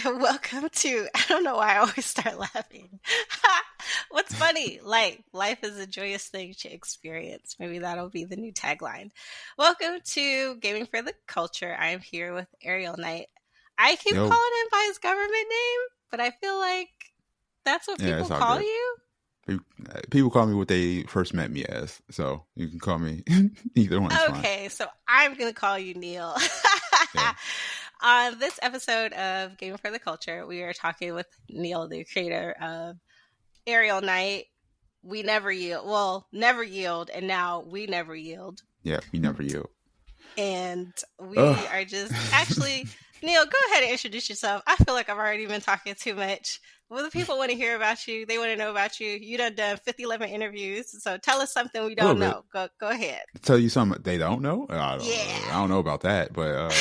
Welcome to, I don't know why I always start laughing. What's funny? Life is a joyous thing to experience. Maybe that'll be the new tagline. Welcome to Gaming for the Culture. I am here with Ariel Knight. I keep Yo, calling him by his government name, but I feel like that's what yeah, people it's all call good. you. People call me what they first met me as, so you can call me either one is fine. Okay, so I'm going to call you Neil. Yeah, On this episode of Gaming for the Culture, we are talking with Neil, the creator of Ariel Knight. We never yield. Well, never yield, and now we never yield. yeah, we never yield. And we Ugh. are just actually, Neil, go ahead and introduce yourself. I feel like I've already been talking too much. Well, the people want to hear about you. They want to know about you. You done 50, 11 interviews. So tell us something we A little don't bit. know. Go ahead. Tell you something they don't know. I Yeah. don't know about that, but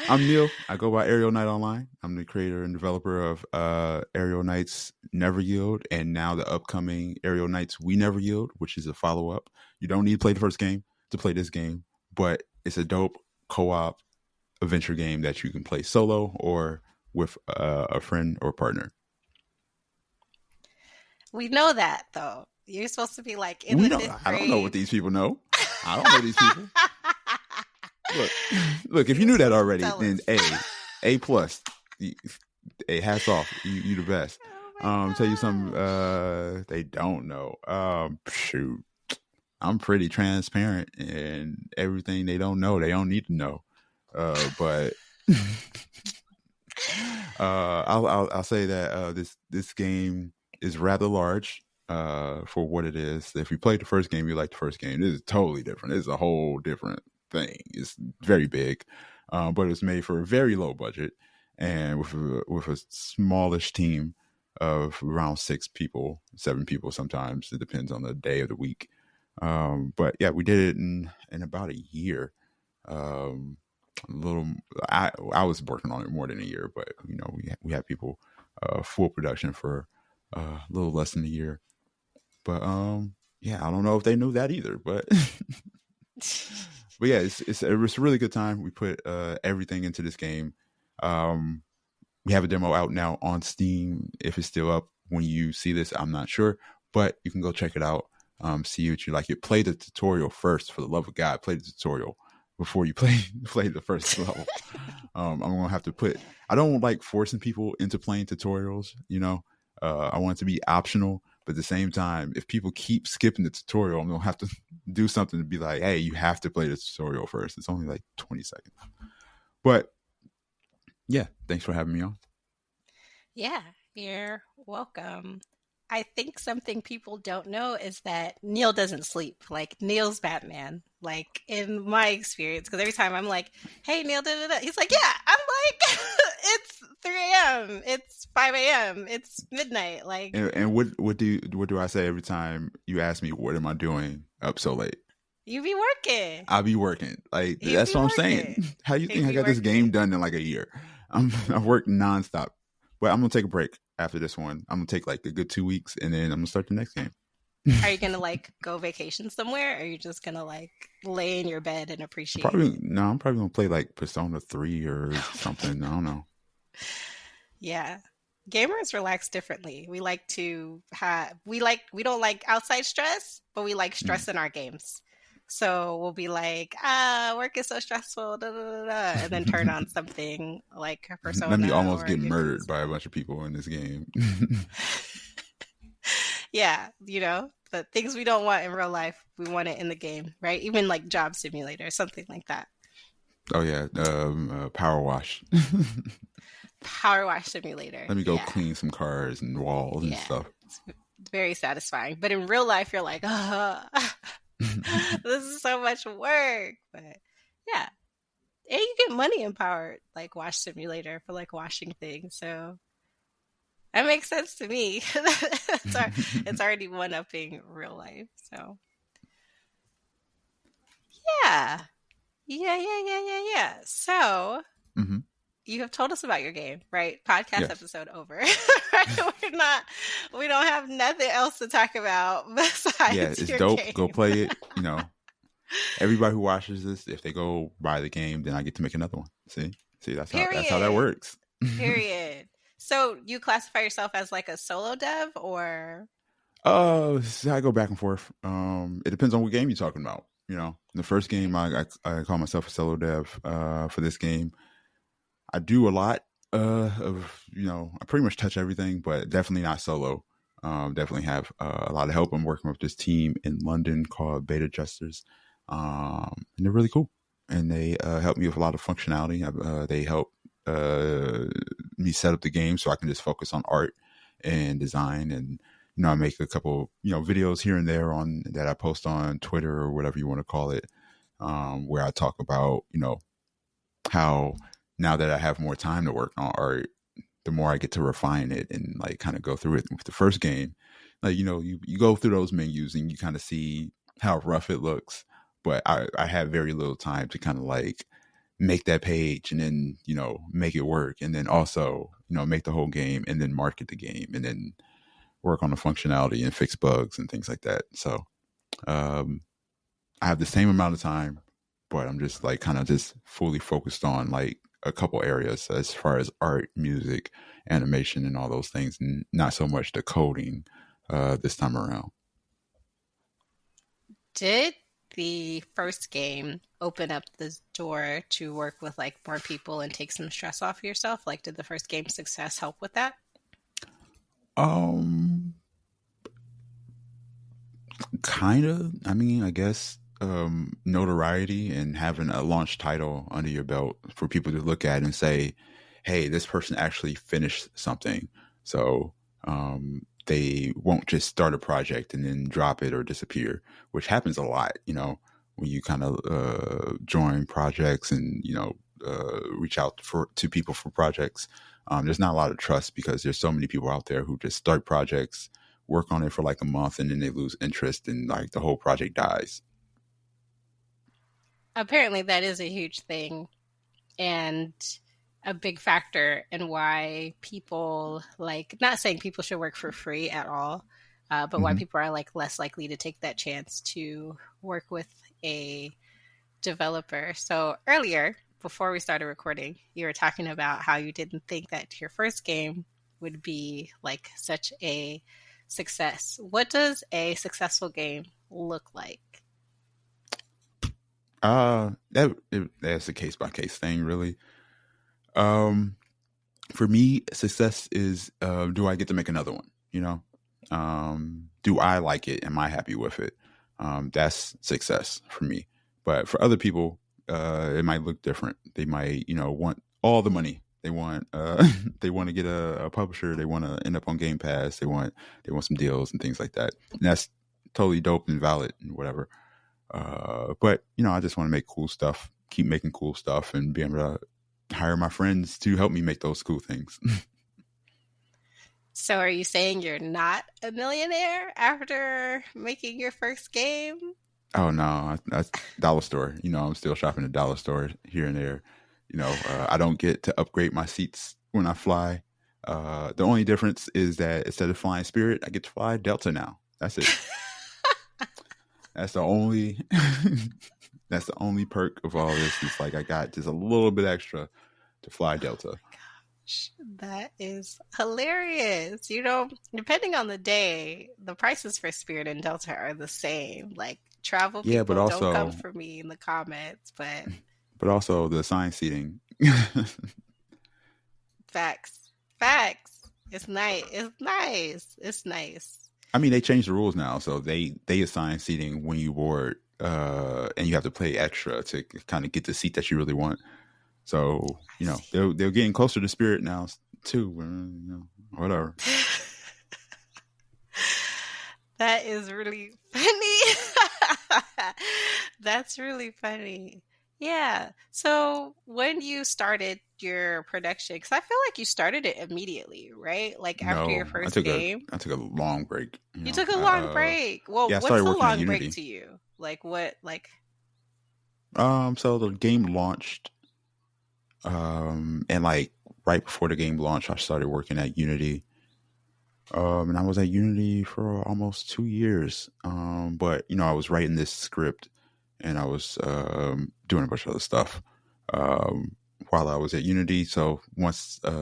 I'm Neil. I go by Ariel Knight online. I'm the creator and developer of Ariel Knight's Never Yield, and now the upcoming Ariel Knight's We Never Yield, which is a follow up. You don't need to play the first game to play this game, but it's a dope co-op adventure game that you can play solo or with a friend or partner. We know that, though. You're supposed to be like in We the don't. fifth I don't know grade. what these people know. I don't know these people. Look. If you knew that already, Tell then us. A plus. Hey, hats off. You the best. Oh my Tell you something. gosh. They don't know. Shoot. I'm pretty transparent, and everything they don't know, they don't need to know. But I'll say that this game is rather large for what it is. If you played the first game, you like the first game. This is totally different. It's a whole different thing. It's very big, but it's made for a very low budget and with a smallish team of around 6 people, 7 people sometimes. It depends on the day of the week. But yeah, we did it in about a year. A little, I was working on it more than a year, but we had people full production for a little less than a year. But yeah, I don't know if they knew that either, but yeah, it's a really good time. We put everything into this game. We have a demo out now on Steam. If it's still up when you see this, I'm not sure, but you can go check it out. See what you like. It play the tutorial first, for the love of God. Play the tutorial before you play the first level. I'm gonna have to put. I don't like forcing people into playing tutorials. I want it to be optional. But at the same time, if people keep skipping the tutorial, I'm gonna have to do something to be like, hey, you have to play the tutorial first. It's only like 20 seconds. But yeah, thanks for having me on. Yeah, you're welcome. I think something people don't know is that Neil doesn't sleep. Like, Neil's Batman. Like, in my experience, because every time I'm like, hey, Neil, da, da, da. He's like, yeah. I'm like, it's 3 a.m. It's 5 a.m. It's midnight. Like, And what do I say every time you ask me what am I doing up so late? you be working. I'll be working. Like, You that's be what I'm working. saying. How you You think I be got this working. game done in like a year? I've worked nonstop. But I'm gonna take a break after this one. I'm gonna take like a good 2 weeks, and then I'm gonna start the next game. Are you going to like go vacation somewhere? Or are you just going to like lay in your bed and appreciate I'm probably gonna play like Persona 3 or something. I don't know. Yeah. Gamers relax differently. We like to have we don't like outside stress, but we like stress in our games. So we'll be like, work is so stressful, da, da, da, da, and then turn on something like a Let me Persona almost or get Yakuza. murdered by a bunch of people in this game. Yeah, the things we don't want in real life, we want it in the game, right? Even like Job Simulator, something like that. Oh yeah, Power Wash. Power Wash Simulator. Let me go Yeah. clean some cars and walls and Yeah. stuff. It's very satisfying. But in real life, you're like, this is so much work. But yeah. And you get money in Power like Wash Simulator for like washing things. So that makes sense to me. It's already one-upping real life. So yeah. Yeah. So Mhm. you have told us about your game, right? Podcast Yes. episode over. We don't have nothing else to talk about besides Yeah, it's your dope. game. Go play it. Everybody who watches this, if they go buy the game, then I get to make another one. See? See, that's how that Period. works. Period. So you classify yourself as like a solo dev or So I go back and forth. It depends on what game you're talking about. The first game okay. I call myself a solo dev. For this game, I do a lot of I pretty much touch everything, but definitely not solo. Definitely have a lot of help. I'm working with this team in London called Beta Jesters, and they're really cool. And they help me with a lot of functionality. They help uh, me set up the game so I can just focus on art and design. And I make a couple videos here and there on that I post on Twitter or whatever you want to call it, where I talk about how now that I have more time to work on art, the more I get to refine it and like kind of go through it. With the first game, like you go through those menus and you kind of see how rough it looks, but I have very little time to kind of like make that page and then make it work, and then also make the whole game and then market the game and then work on the functionality and fix bugs and things like that. So um, I have the same amount of time, but I'm just like kind of just fully focused on like a couple areas as far as art, music, animation, and all those things, and not so much the coding this time around. Did the first game open up the door to work with like more people and take some stress off yourself? Like, did the first game's success help with that? Um, Kind of. I mean, I guess notoriety and having a launch title under your belt for people to look at and say, "Hey, this person actually finished something." So they won't just start a project and then drop it or disappear, which happens a lot. When you kind of join projects and reach out to people for projects. There's not a lot of trust because there's so many people out there who just start projects, work on it for like a month, and then they lose interest and like the whole project dies. Apparently, that is a huge thing and a big factor in why people like, not saying people should work for free at all, but why Mm-hmm. people are like less likely to take that chance to work with a developer. So earlier, before we started recording, you were talking about how you didn't think that your first game would be like such a success. What does a successful game look like? That's a case by case thing, really. Um, for me, success is do I get to make another one? Do I like it? Am I happy with it? That's success for me. But for other people, it might look different. They might, want all the money. They want, they want to get a publisher. They want to end up on Game Pass. They want some deals and things like that. And that's totally dope and valid and whatever. But I just want to make cool stuff, keep making cool stuff, and be able to hire my friends to help me make those cool things. So are you saying you're not a millionaire after making your first game? Oh no, that's dollar store. I'm still shopping at dollar store here and there. I don't get to upgrade my seats when I fly. The only difference is that instead of flying Spirit, I get to fly Delta now. That's it. That's the only. That's the only perk of all this. It's like I got just a little bit extra to fly Delta. That is hilarious. Depending on the day, the prices for Spirit and Delta are the same. Like, travel Yeah, but people, don't come also, for me in the comments, but the assigned seating. facts. Facts. It's nice. It's nice. It's nice. I mean, they changed the rules now, so they assign seating when you board, and you have to pay extra to kind of get the seat that you really want. So I see. they're getting closer to Spirit now too. Whatever. That is really funny. That's really funny. Yeah. So when you started your production, because I feel like you started it immediately, right? Like after your No, first game. I took a long break. You took a long break. Well, Yeah, I what's started a working at long break Unity. to you? Like what? Like So the game launched, and like right before the game launched, I started working at Unity. And I was at Unity for almost 2 years. But I was writing this script, and I was doing a bunch of other stuff. Um, while I was at Unity. So once kind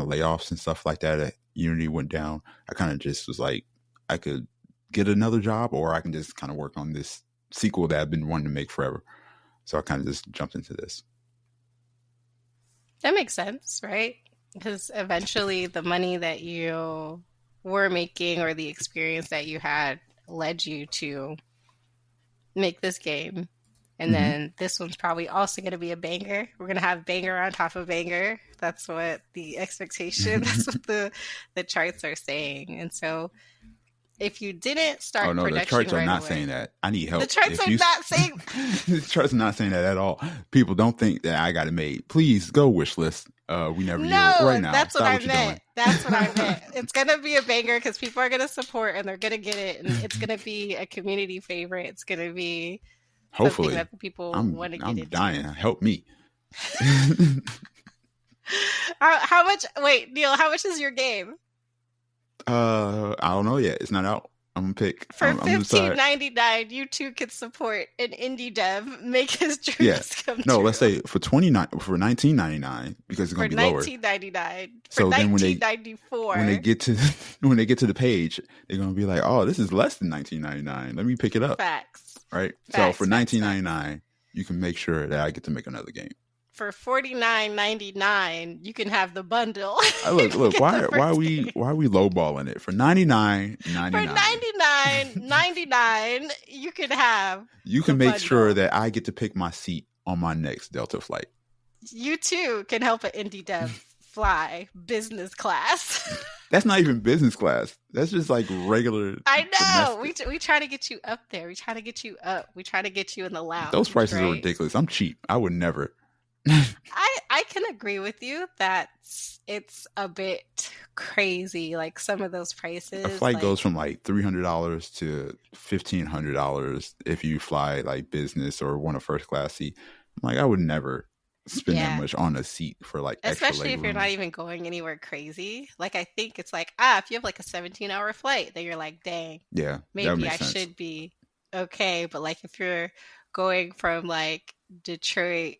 of layoffs and stuff like that at Unity went down, I kind of just was like, I could get another job, or I can just kind of work on this sequel that I've been wanting to make forever. So I kind of just jumped into this. That makes sense, right? Because eventually the money that you were making or the experience that you had led you to make this game. And Mm-hmm. then this one's probably also going to be a banger. We're going to have banger on top of banger. That's what the expectation, that's what the charts are saying. And so if you didn't Oh start no, the production charts are right not away, saying that. I need help. the charts If are you, not saying, the charts are not saying that at all. People don't think that I got it made. Please go wish list. We never yield. Right no, now, that's what stop I what you're meant. doing. That's what I meant. It's going to be a banger because people are going to support and they're going to get it. And it's going to be a community favorite. It's going to be something Hopefully, that the people I'm want to get I'm into. dying. Help me. How much? Wait, Neil, how much is your game? I don't know yet. It's not out. I'm gonna pick. For I'm gonna decide. $15.99, you too could support an indie dev make his Yeah. dreams come No, true. let's say for $19.99 because it's For gonna be lower. $19.99, for So then $19.94. when they get to the page, they're gonna be like, oh, this is less than $19.99. Let me pick it up. Facts. Right. So Facts, for facts, $19.99, you can make sure that I get to make another game. For $49.99, you can have the bundle. Look. You get Why the are first we game. lowballing it for $99.99? For $99.99, you can have You the can make bundle. sure that I get to pick my seat on my next Delta flight. You too can help an indie dev fly business class. That's not even business class. That's just like regular. I know. domestic. We try to get you up there. We try to get you up. We try to get you in the lounge. Those prices are right? ridiculous. I'm cheap. I would never. I can agree with you that it's a bit crazy. Like some of those prices. A flight like, goes from like $300 to $1,500 if you fly like business or want a first class seat. I'm like, I would never spend that much on a seat for like extra especially if you're not even going anywhere crazy. Like I think it's like, if you have like a 17-hour flight, then you're like, dang, yeah, maybe I should be okay. But like if you're going from like Detroit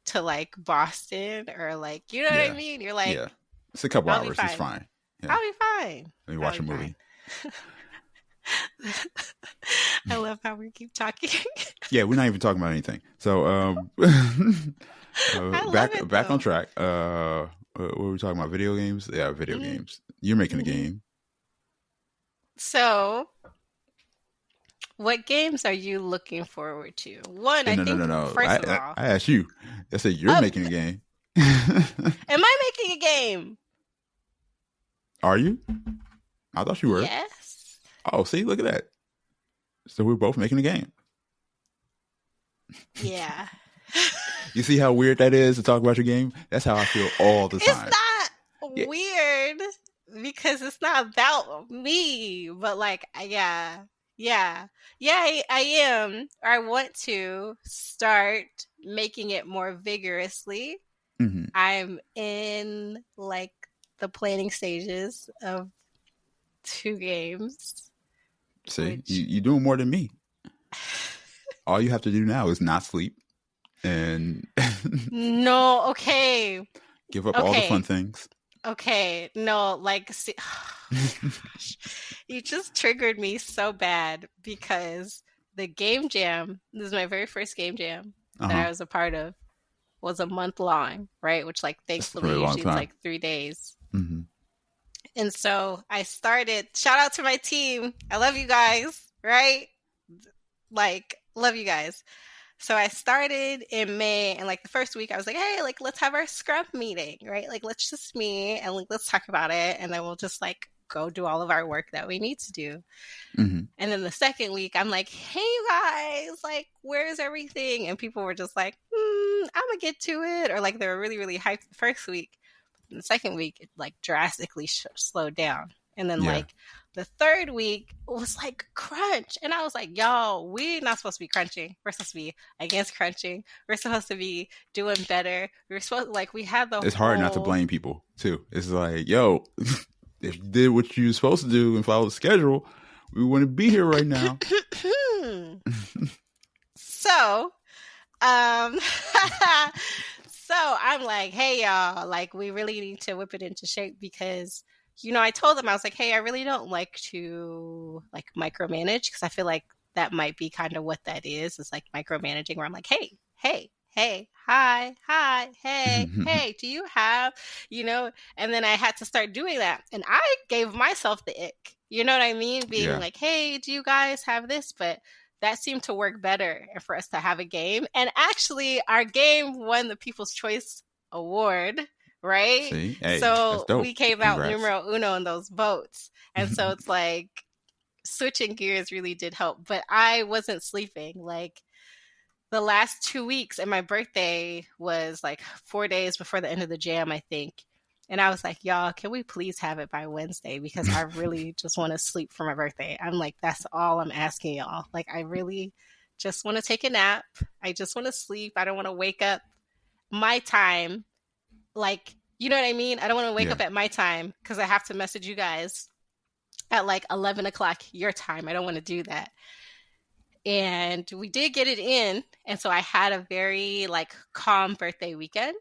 to like Boston or like, you know what I mean? You're like, yeah, it's a couple I'll be hours. fine. It's fine. Yeah. I'll be fine. Let me watch a movie. I love how we keep talking. Yeah, we're not even talking about anything. So back on track. What were we talking about? Video games? Yeah, video games. You're making a game. So what games are you looking forward to? One, No. First of all, I asked you. I said you're making a game. am I making a game? Are you? I thought you were. Yes. Oh, see, look at that. So we're both making a game. Yeah. You see how weird that is to talk about your game? That's how I feel all the time. It's not weird because it's not about me, but like, yeah, I am. I want to start making it more vigorously. Mm-hmm. I'm in like the planning stages of 2 games. See, you're doing more than me. All you have to do now is not sleep and no, okay. Give up all the fun things. Okay, no, like, see, gosh, you just triggered me so bad because the game jam, this is my very first game jam that I was a part of, was a month long, right? Which, like, thankfully, usually it's like 3 days. Mm-hmm. And so I started, shout out to my team. I love you guys, right? Like, love you guys. So I started in May, and like the first week I was like, hey, like let's have our scrub meeting, right? Like let's just meet and like let's talk about it, and then we'll just like go do all of our work that we need to do. Mm-hmm. And then the second week I'm like, hey you guys, like where's everything? And people were just like, I'm gonna get to it, or like they were really, really hyped the first week. And the second week it like drastically slowed down. And then like the third week was like crunch. And I was like, yo, we're not supposed to be crunching. We're supposed to be against crunching. We're supposed to be doing better. We're supposed like we had the It's hard not to blame people too. It's like, yo, if you did what you were supposed to do and follow the schedule, we wouldn't be here right now. So I'm like, hey, y'all, like, we really need to whip it into shape because, I told them, I was like, hey, I really don't like to like micromanage because I feel like that might be kind of what that is. It's like micromanaging where I'm like, hey, hey, hey, hi, hey, hey, do you have, you know? And then I had to start doing that. And I gave myself the ick. You know what I mean? Being Yeah. like, hey, do you guys have this? But that seemed to work better for us to have a game. And actually, our game won the People's Choice Award, right? See, hey, that's So dope. we came out Congrats. numero uno in those votes. And so it's like switching gears really did help. But I wasn't sleeping. Like the last 2 weeks, and my birthday was like 4 days before the end of the jam, I think. And I was like, y'all, can we please have it by Wednesday? Because I really just want to sleep for my birthday. I'm like, that's all I'm asking y'all. Like, I really just want to take a nap. I just want to sleep. I don't want to wake up my time. Like, you know what I mean? I don't want to wake Yeah. up at my time because I have to message you guys at like 11 o'clock your time. I don't want to do that. And we did get it in. And so I had a very like calm birthday weekend.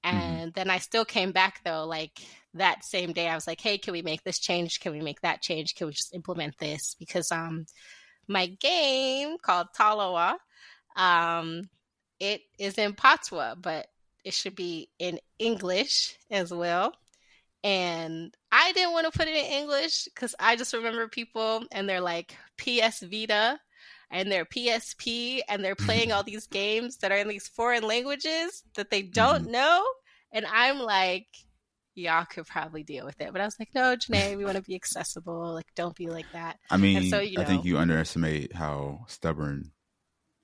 Hmm. And then I still came back though, like that same day. I was like, hey, can we make this change? Can we make that change? Can we just implement this? Because my game called Talawa, um, it is in Patois, but it should be in English as well. And I didn't want to put it in English because I just remember people and they're like PS Vita and they're PSP and they're playing all these games that are in these foreign languages that they don't Hmm. know. And I'm like, y'all could probably deal with it. But I was like, no, Junae, we want to be accessible. Like, don't be like that. I And so, mean, I think you underestimate how stubborn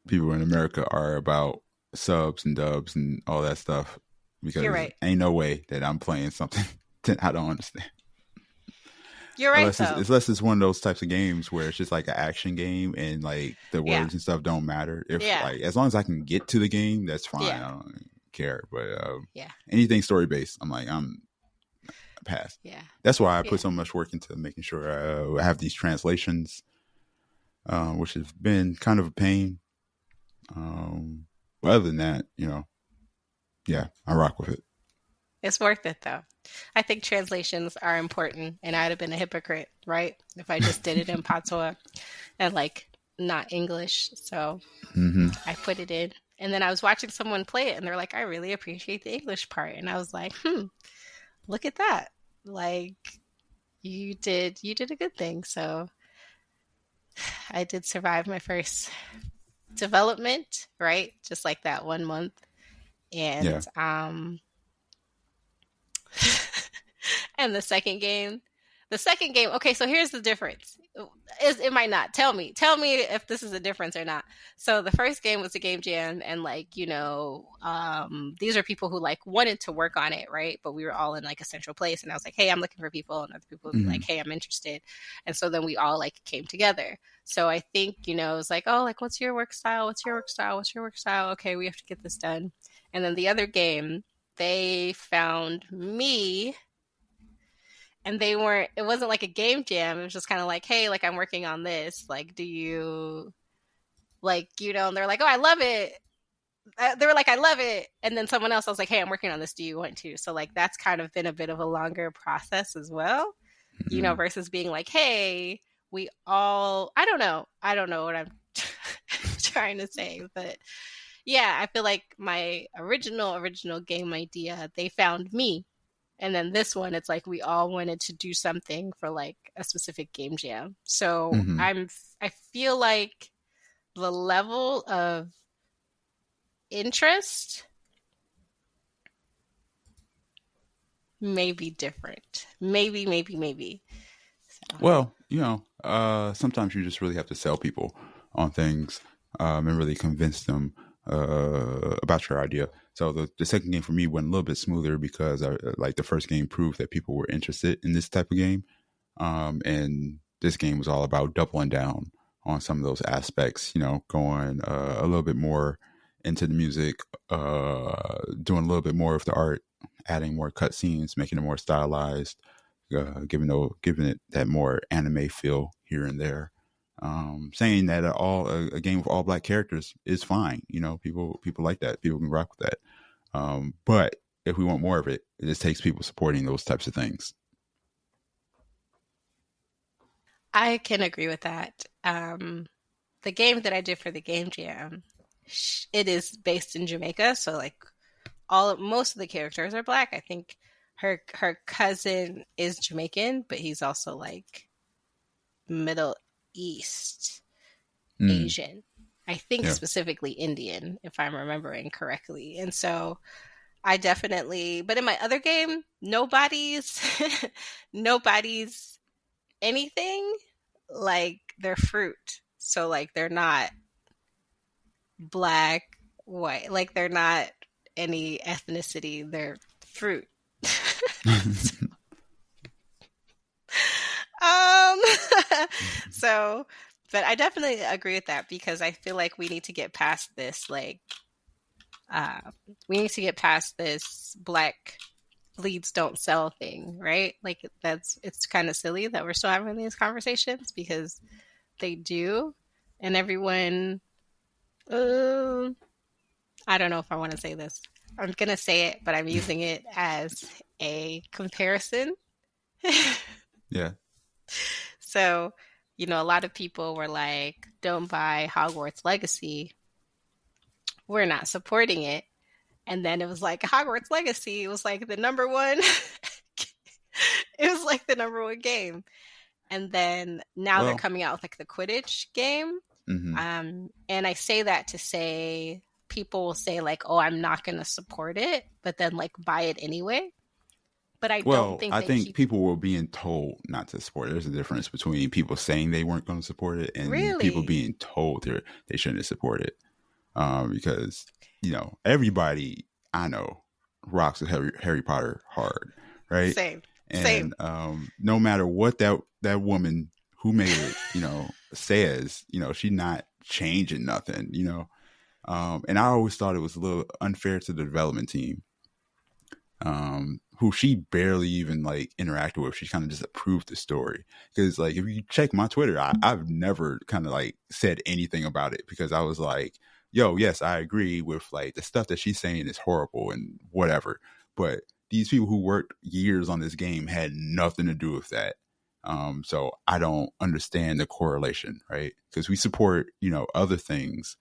people in America are about subs and dubs and all that stuff you're because right. ain't no way that I'm playing something that I don't understand. You're right, though. Unless it's one of those types of games where it's just like an action game and like the Yeah. words and stuff don't matter. If Yeah. like as long as I can get to the game, that's fine. Yeah. I don't care. But Yeah. anything story based, I'm like I'm past. Yeah. That's why I put Yeah. so much work into making sure I have these translations, which has been kind of a pain. But other than that, yeah, I rock with it. It's worth it though. I think translations are important, and I'd have been a hypocrite, right? If I just did it in patois and like not English. So Hmm. I put it in. And then I was watching someone play it, and they're like, I really appreciate the English part. And I was like, look at that. Like you did a good thing. So I did survive my first development, right? Just like that 1 month. And Yeah. and the second game, okay, so here's the difference. It might not. Tell me if this is a difference or not. So the first game was a game jam, and like, these are people who like wanted to work on it, right? But we were all in like a central place, and I was like, hey, I'm looking for people, and other people would be Hmm. like, hey, I'm interested. And so then we all like came together. So I think, it was like, oh, like, what's your work style? What's your work style? What's your work style? Okay, we have to get this done. And then the other game, they found me, and it wasn't like a game jam. It was just kind of like, hey, like, I'm working on this. Like, do you, like, and they're like, oh, I love it. They were like, I love it. And then someone else, I was like, hey, I'm working on this. Do you want to? So, like, that's kind of been a bit of a longer process as well, Hmm. versus being like, hey, we all, I don't know. I don't know what I'm trying to say, but yeah, I feel like my original game idea, they found me. And then this one, it's like we all wanted to do something for like a specific game jam. So Hmm. I feel like the level of interest may be different. Maybe. So Well, sometimes you just really have to sell people on things and really convince them about your idea. So the second game for me went a little bit smoother because like the first game proved that people were interested in this type of game. And this game was all about doubling down on some of those aspects, going a little bit more into the music, doing a little bit more of the art, adding more cutscenes, making it more stylized, giving it that more anime feel here and there. Saying that a game with all black characters is fine. People like that. People can rock with that. But if we want more of it, it just takes people supporting those types of things. I can agree with that. The game that I did for the game jam, it is based in Jamaica, so like most of the characters are black. I think her cousin is Jamaican, but he's also like Middle East Mm, Asian. I think yeah. specifically Indian, if I'm remembering correctly. And so I definitely, but in my other game, nobody's nobody's anything, like they're fruit. So like they're not black, white, like they're not any ethnicity, they're fruit. um so but I definitely agree with that because I feel like we need to get past this like uh we need to get past this black leads don't sell thing, right? Like it's kind of silly that we're still having these conversations because they do, and everyone. Uh, I don't know if I want to say this. I'm gonna say it, but I'm using it as a comparison. Yeah. So, a lot of people were like, "Don't buy Hogwarts Legacy. We're not supporting it." And then it was like Hogwarts Legacy. It was like the number one. It was like the number one game. And then now they're Well, coming out with like the Quidditch game. mm-hmm. And I say that to say people will say like, "Oh, I'm not going to support it," but then like buy it anyway. But I don't Well, think I they think keep people were being told not to support it. There's a difference between people saying they weren't going to support it and people really. being told they shouldn't support it. Because everybody I know rocks with Harry Potter hard, right? Same, same. And no matter what that woman who made it, says, she's not changing nothing, and I always thought it was a little unfair to the development team, who she barely even like interacted with. She kind of just approved the story because, like, if you check my Twitter, I've never kind of like said anything about it because I was like, "Yo, yes, I agree with like the stuff that she's saying is horrible and whatever," but these people who worked years on this game had nothing to do with that. So I don't understand the correlation, right? Because we support, other things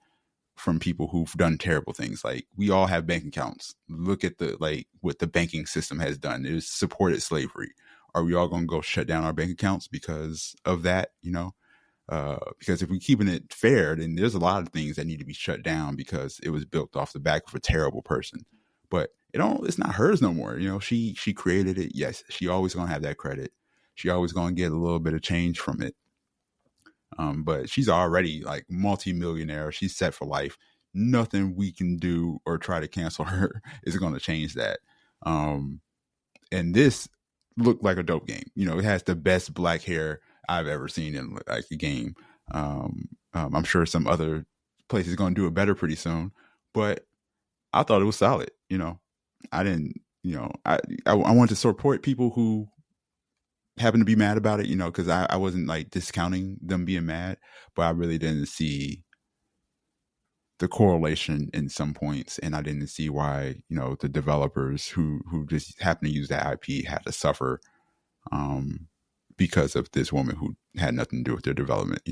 from people who've done terrible things. Like, we all have bank accounts. Look at what the banking system has done. It supported slavery. Are we all going to go shut down our bank accounts because of that? Because if we're keeping it fair, then there's a lot of things that need to be shut down because it was built off the back of a terrible person. But it's not hers no more. She created it. Yes, she always gonna have that credit. She always gonna get a little bit of change from it. But she's already like multi-millionaire. She's set for life. Nothing we can do or try to cancel her is going to change that. And this looked like a dope game. It has the best black hair I've ever seen in like a game. I'm sure some other places going to do it better pretty soon, but I thought it was solid. I didn't. I wanted to support people who happen to be mad about it, because I wasn't like discounting them being mad, but I really didn't see the correlation in some points, and I didn't see why the developers who just happen to use that IP had to suffer, because of this woman who had nothing to do with their development.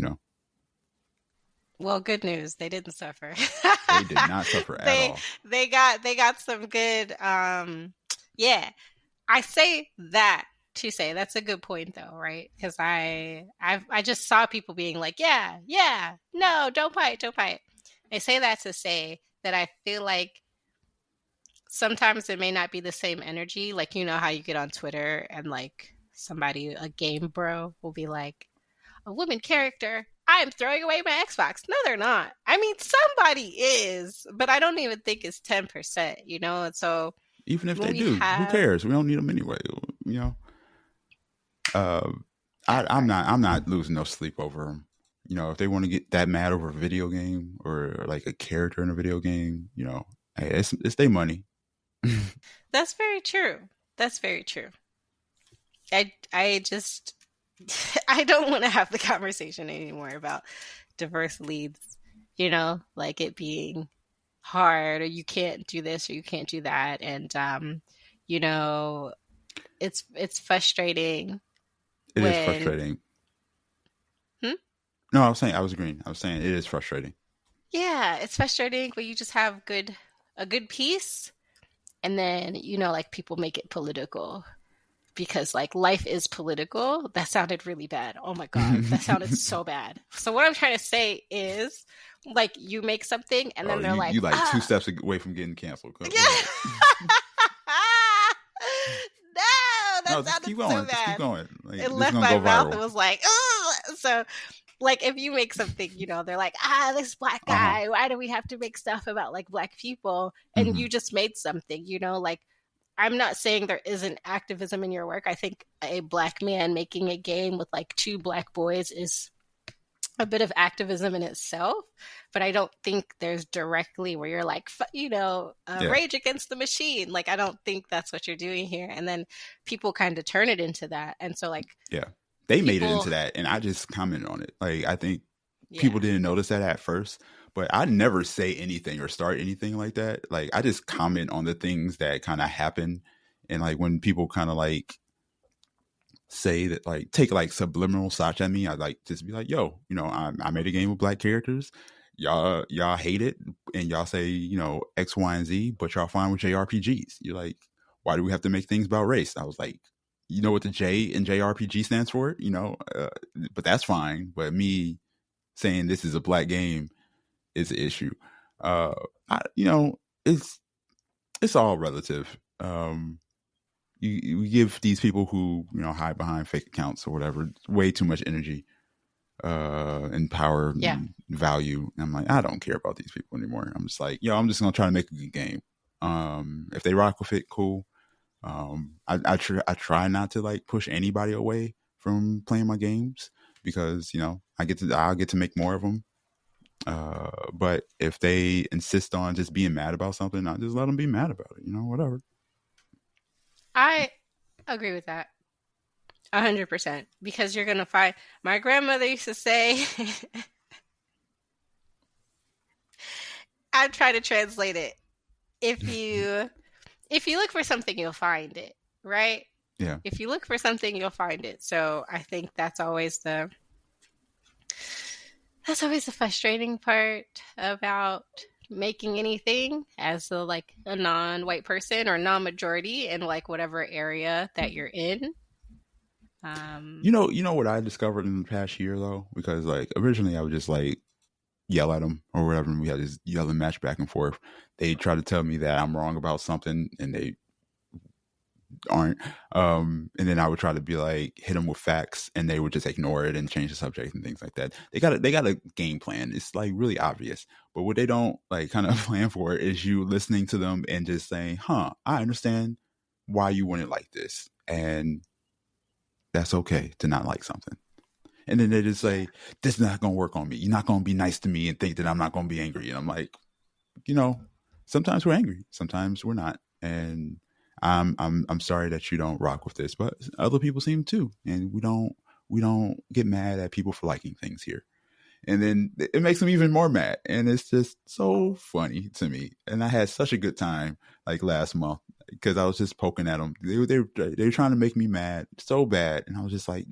Well, good news. They didn't suffer. They did not suffer at they all. they got some good yeah. I say that to say that's a good point though, right? Because I just saw people being like, yeah, yeah, no, don't buy it, don't buy it. I say that to say that I feel like sometimes it may not be the same energy. Like, how you get on Twitter and like a game bro will be like, "A woman character, I'm throwing away my Xbox." No, they're not. I mean, somebody is, but I don't even think it's 10%, And so Even if when they we do, who have cares? We don't need them anyway. You know. Uh, that I'm part. not. I'm not losing no sleep over them. If they want to get that mad over a video game or like a character in a video game, hey, it's their money. That's very true. That's very true. I just I don't want to have the conversation anymore about diverse leads, like it being hard, or you can't do this or you can't do that. And you know, it's frustrating It is when frustrating. hmm? No, I was saying I was agreeing. I was saying it is frustrating. Yeah, it's frustrating when you just have a good piece, and then like people make it political because like life is political. That sounded really bad. Oh my God, that sounded so bad. So what I'm trying to say is like you make something and Oh, then they're you like, like two ah, steps away from getting canceled. Go ahead. yeah. No, that No, just sounded keep so going. Just keep bad. going. It Like this is left gonna my go mouth and viral. was like, ugh. So like if you make something, they're like, this black Uh huh. guy, why do we have to make stuff about like black people? And Hmm. you just made something, like I'm not saying there isn't activism in your work. I think a black man making a game with like two black boys is a bit of activism in itself, but I don't think there's directly where you're like, Yeah. rage against the machine. Like, I don't think that's what you're doing here. And then people kind of turn it into that. And so, like, Yeah. They made it people, into that, and I just commented on it. Like I think yeah, people didn't notice that at first, but I never say anything or start anything like that. Like I just comment on the things that kind of happen, and like when people kind of like say that, like take like subliminal shots at me, I like just be like, yo, I made a game with black characters. Y'all hate it, and y'all say X, Y, and Z, but y'all fine with JRPGs. You're like, why do we have to make things about race? I was like, you know what the J in JRPG stands for, but that's fine. But me saying this is a black game is an issue. Uh, it's all relative. You give these people who hide behind fake accounts or whatever way too much energy and power yeah. and value. And I'm like, I don't care about these people anymore. I'm just like, I'm just gonna try to make a good game. If they rock with it, cool. I try not to like push anybody away from playing my games because I'll get to make more of them. But if they insist on just being mad about something, I'll just let them be mad about it. Whatever. I agree with that 100% because you're going to find my grandmother used to say, I try to translate it. If you, if you look for something, you'll find it, right? Yeah. If you look for something, you'll find it. So I think that's always the frustrating part about making anything as a non-white person or non-majority in like whatever area that you're in. You know what I discovered in the past year though, because like originally I would just like yell at them or whatever, and we had this yelling match back and forth. They try to tell me that I'm wrong about something, and they aren't. And then I would try to be like hit them with facts, and they would just ignore it and change the subject and things like that. They got a game plan. It's like really obvious, but what they don't like kind of plan for is you listening to them and just saying, "Huh, I understand why you want it like this," and that's okay to not like something. And then they just Yeah. say, "This is not going to work on me. You're not going to be nice to me and think that I'm not going to be angry." And I'm like, you know, sometimes we're angry, sometimes we're not, and I'm sorry that you don't rock with this, but other people seem to, and we don't get mad at people for liking things here. And then it makes them even more mad, and it's just so funny to me. And I had such a good time like last month because I was just poking at them. They were trying to make me mad so bad, and I was just like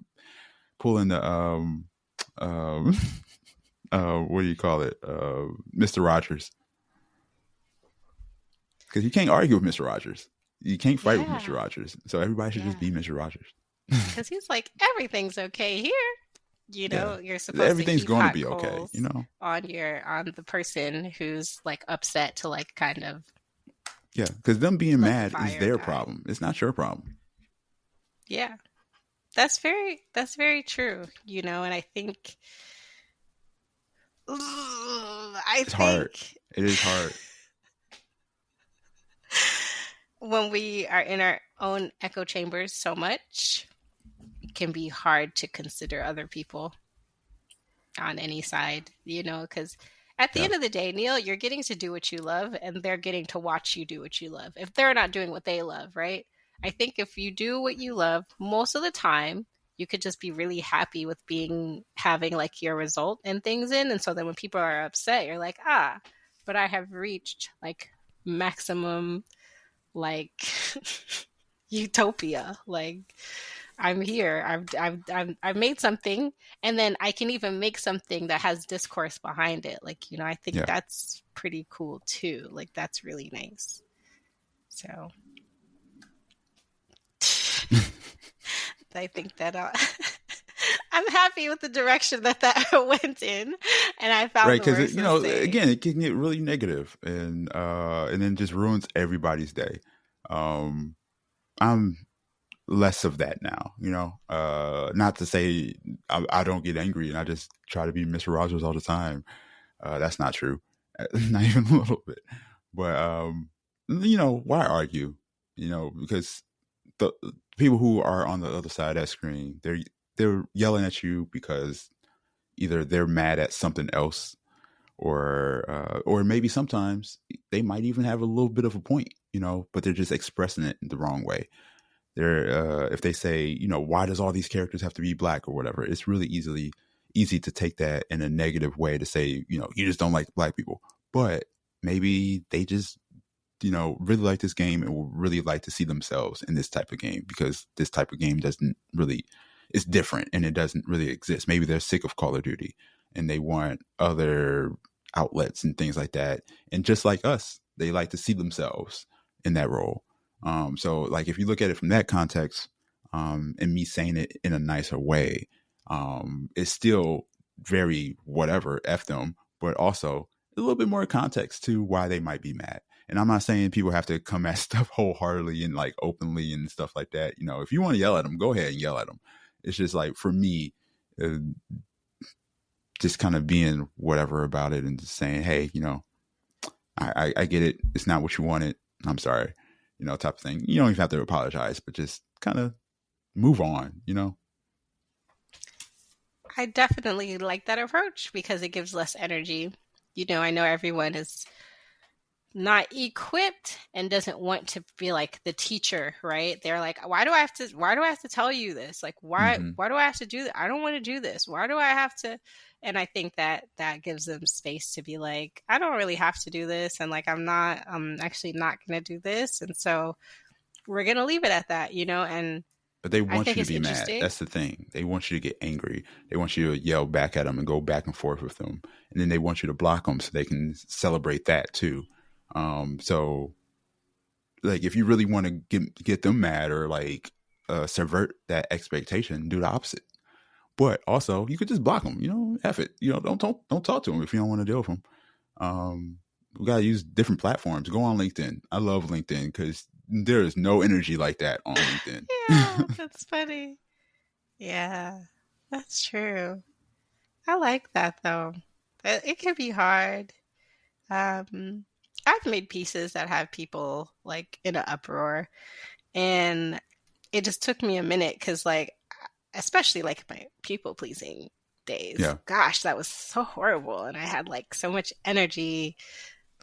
pulling the um what do you call it, Mr. Rogers, because you can't argue with Mr. Rogers. You can't fight with Mr. Yeah. Rogers. So everybody should just Yeah. be Mr. Rogers. Because he's like, everything's okay here. Yeah. You're supposed to Everything's heap going to hot be okay, coals on the person who's like upset to like kind of Yeah. Because them being let the mad is fire their die. problem. It's not your problem. Yeah. That's very true, and I think I It's hard. think It is hard. when we are in our own echo chambers so much, it can be hard to consider other people on any side, because at the Yeah. end of the day, Neil, you're getting to do what you love and they're getting to watch you do what you love. If they're not doing what they love, right? I think if you do what you love, most of the time, you could just be really happy with having like your result and things in. And so then when people are upset, you're like, ah. but I have reached like maximum like utopia. Like I'm here. I've made something, and then I can even make something that has discourse behind it. Like, I think Yeah. that's pretty cool too. Like that's really nice. So I think that I'm happy with the direction that went in, and I found Right, the because words to say. again, it can get really negative, and then just ruins everybody's day. Um, I'm less of that now, not to say I don't get angry and I just try to be Mr. Rogers all the time. That's not true, not even a little bit. But why argue? Because the people who are on the other side of that screen, they're yelling at you because either they're mad at something else, or maybe sometimes they might even have a little bit of a point, but they're just expressing it the wrong way. They're if they say, why does all these characters have to be black or whatever, it's really easy to take that in a negative way to say, you just don't like black people. But maybe they just really like this game and will really like to see themselves in this type of game, because this type of game doesn't really, it's different and it doesn't really exist. Maybe they're sick of Call of Duty and they want other outlets and things like that. And just like us, they like to see themselves in that role. So like if you look at it from that context, and me saying it in a nicer way, it's still very whatever, F them, but also a little bit more context to why they might be mad. And I'm not saying people have to come at stuff wholeheartedly and like openly and stuff like that. If you want to yell at them, go ahead and yell at them. It's just like, for me, just kind of being whatever about it and just saying, hey, I get it. It's not what you wanted. I'm sorry, type of thing. You don't even have to apologize, but just kind of move on. I definitely like that approach because it gives less energy. I know everyone is not equipped and doesn't want to be like the teacher, right? They're like, why do I have to tell you this? Like, Mm-hmm. why do I have to do that? I don't want to do this. Why do I have to? And I think that gives them space to be like, I don't really have to do this. And like, I'm actually not going to do this. And so we're going to leave it at that, and But they I want think you to it's be mad. interesting. That's the thing. They want you to get angry. They want you to yell back at them and go back and forth with them. And then they want you to block them so they can celebrate that too. So like if you really want to get them mad or like subvert that expectation, do the opposite. But also you could just block them. F it. Don't talk to them if you don't want to deal with them. We gotta use different platforms. Go on LinkedIn. I love LinkedIn because there is no energy like that on Yeah, LinkedIn. that's funny. Yeah, that's true. I like that though. It can be hard. Um, I've made pieces that have people like in an uproar, and it just took me a minute because, like, especially like my people pleasing days, Yeah. gosh, that was so horrible, and I had like so much energy,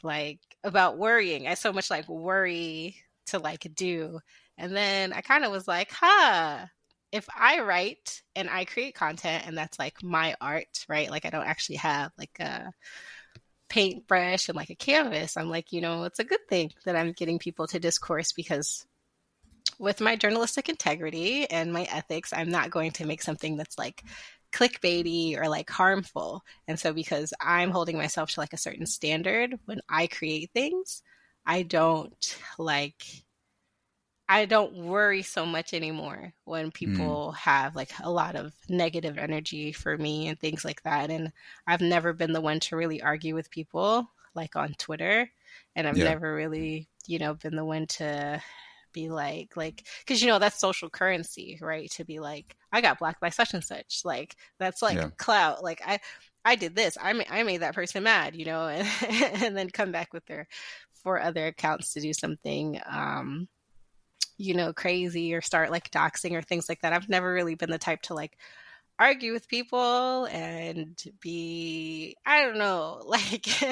like about worrying. I so much like worry to like do, and then I kind of was like, huh. If I write and I create content and that's like my art, right? Like I don't actually have like a paintbrush and like a canvas, I'm like, it's a good thing that I'm getting people to discourse because with my journalistic integrity and my ethics, I'm not going to make something that's like clickbaity or like harmful. And so because I'm holding myself to like a certain standard when I create things, I don't like I don't worry so much anymore when Mm, people have like a lot of negative energy for me and things like that. And I've never been the one to really argue with people like on Twitter. And I've yeah. never really, been the one to be because that's social currency, right? To be like, I got blocked by such and such. Like that's like Yeah. clout. Like I did this. I made that person mad, and and then come back with their 4 other accounts to do something crazy or start like doxing or things like that. I've never really been the type to like argue with people and be, I don't know, like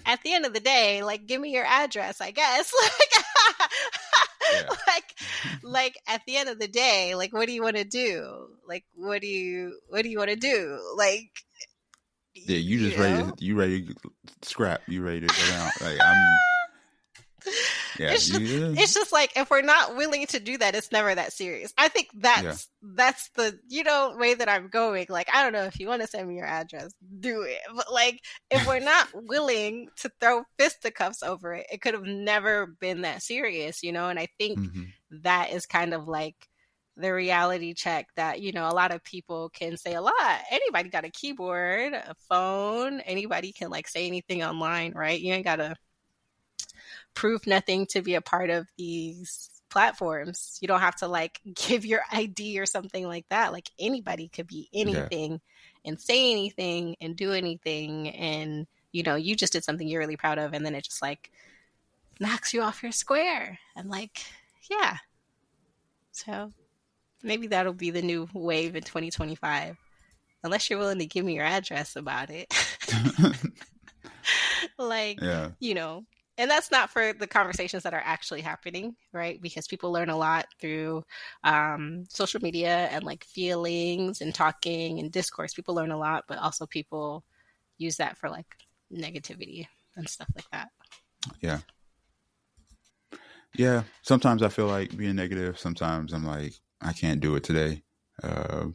at the end of the day, like give me your address, I guess. Yeah. like like at the end of the day, like what do you want to do? Like what do you want to do? Like Yeah, you just you know. ready to scrap. You ready to go down. Like I'm. Yeah, it's just you. it's just like if we're not willing to do that, it's never that serious. I think Yeah. that's the way that I'm going. Like I don't know if you want to send me your address, do it. But like if we're not willing to throw fisticuffs over it, it could have never been that serious, And I think hmm that is kind of like the reality check that a lot of people can say a lot. Anybody got a keyboard, a phone, anybody can like say anything online, right? You ain't gotta prove nothing to be a part of these platforms. You don't have to like give your ID or something like that. Like anybody could be Yeah. anything and say anything and do anything. And, you just did something you're really proud of. And then it just like knocks you off your square. And like, yeah. So maybe that'll be the new wave in 2025. Unless you're willing to give me your address about it. like, yeah. you know, and that's not for the conversations that are actually happening, right? Because people learn a lot through social media and like feelings and talking and discourse. People learn a lot, but also people use that for like negativity and stuff like that. Yeah. Yeah. Sometimes I feel like being negative. Sometimes I'm like, I can't do it today.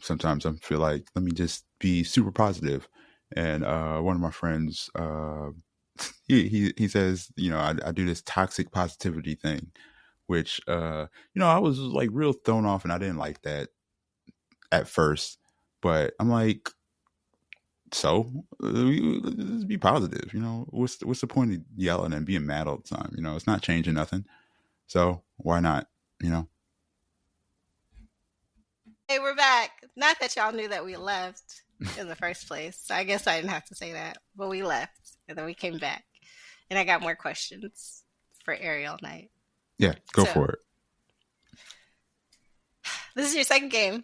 Sometimes I feel like, let me just be super positive. And one of my friends, he says, I do this toxic positivity thing, which, I was like real thrown off and I didn't like that at first. But I'm like, so let's be positive. What's the point of yelling and being mad all the time? It's not changing nothing. So why not? You know? Hey, we're back. Not that y'all knew that we left in the first place. So I guess I didn't have to say that, but we left and then we came back. And I got more questions for Ariel Knight. Yeah, go So, for it. this is your second game,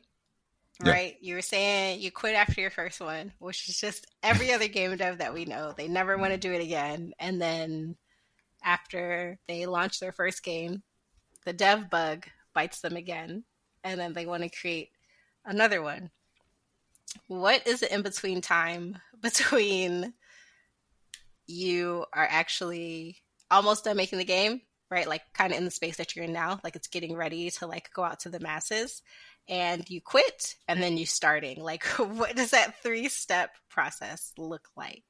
Yeah. right? You were saying you quit after your first one, which is just every other game dev that we know. They never want to do it again. And then after they launch their first game, the dev bug bites them again. And then they want to create another one. What is the in between time between you are actually almost done making the game, right? Like kind of in the space that you're in now, like it's getting ready to like go out to the masses, and you quit and then you starting. Like what does that 3-step process look like?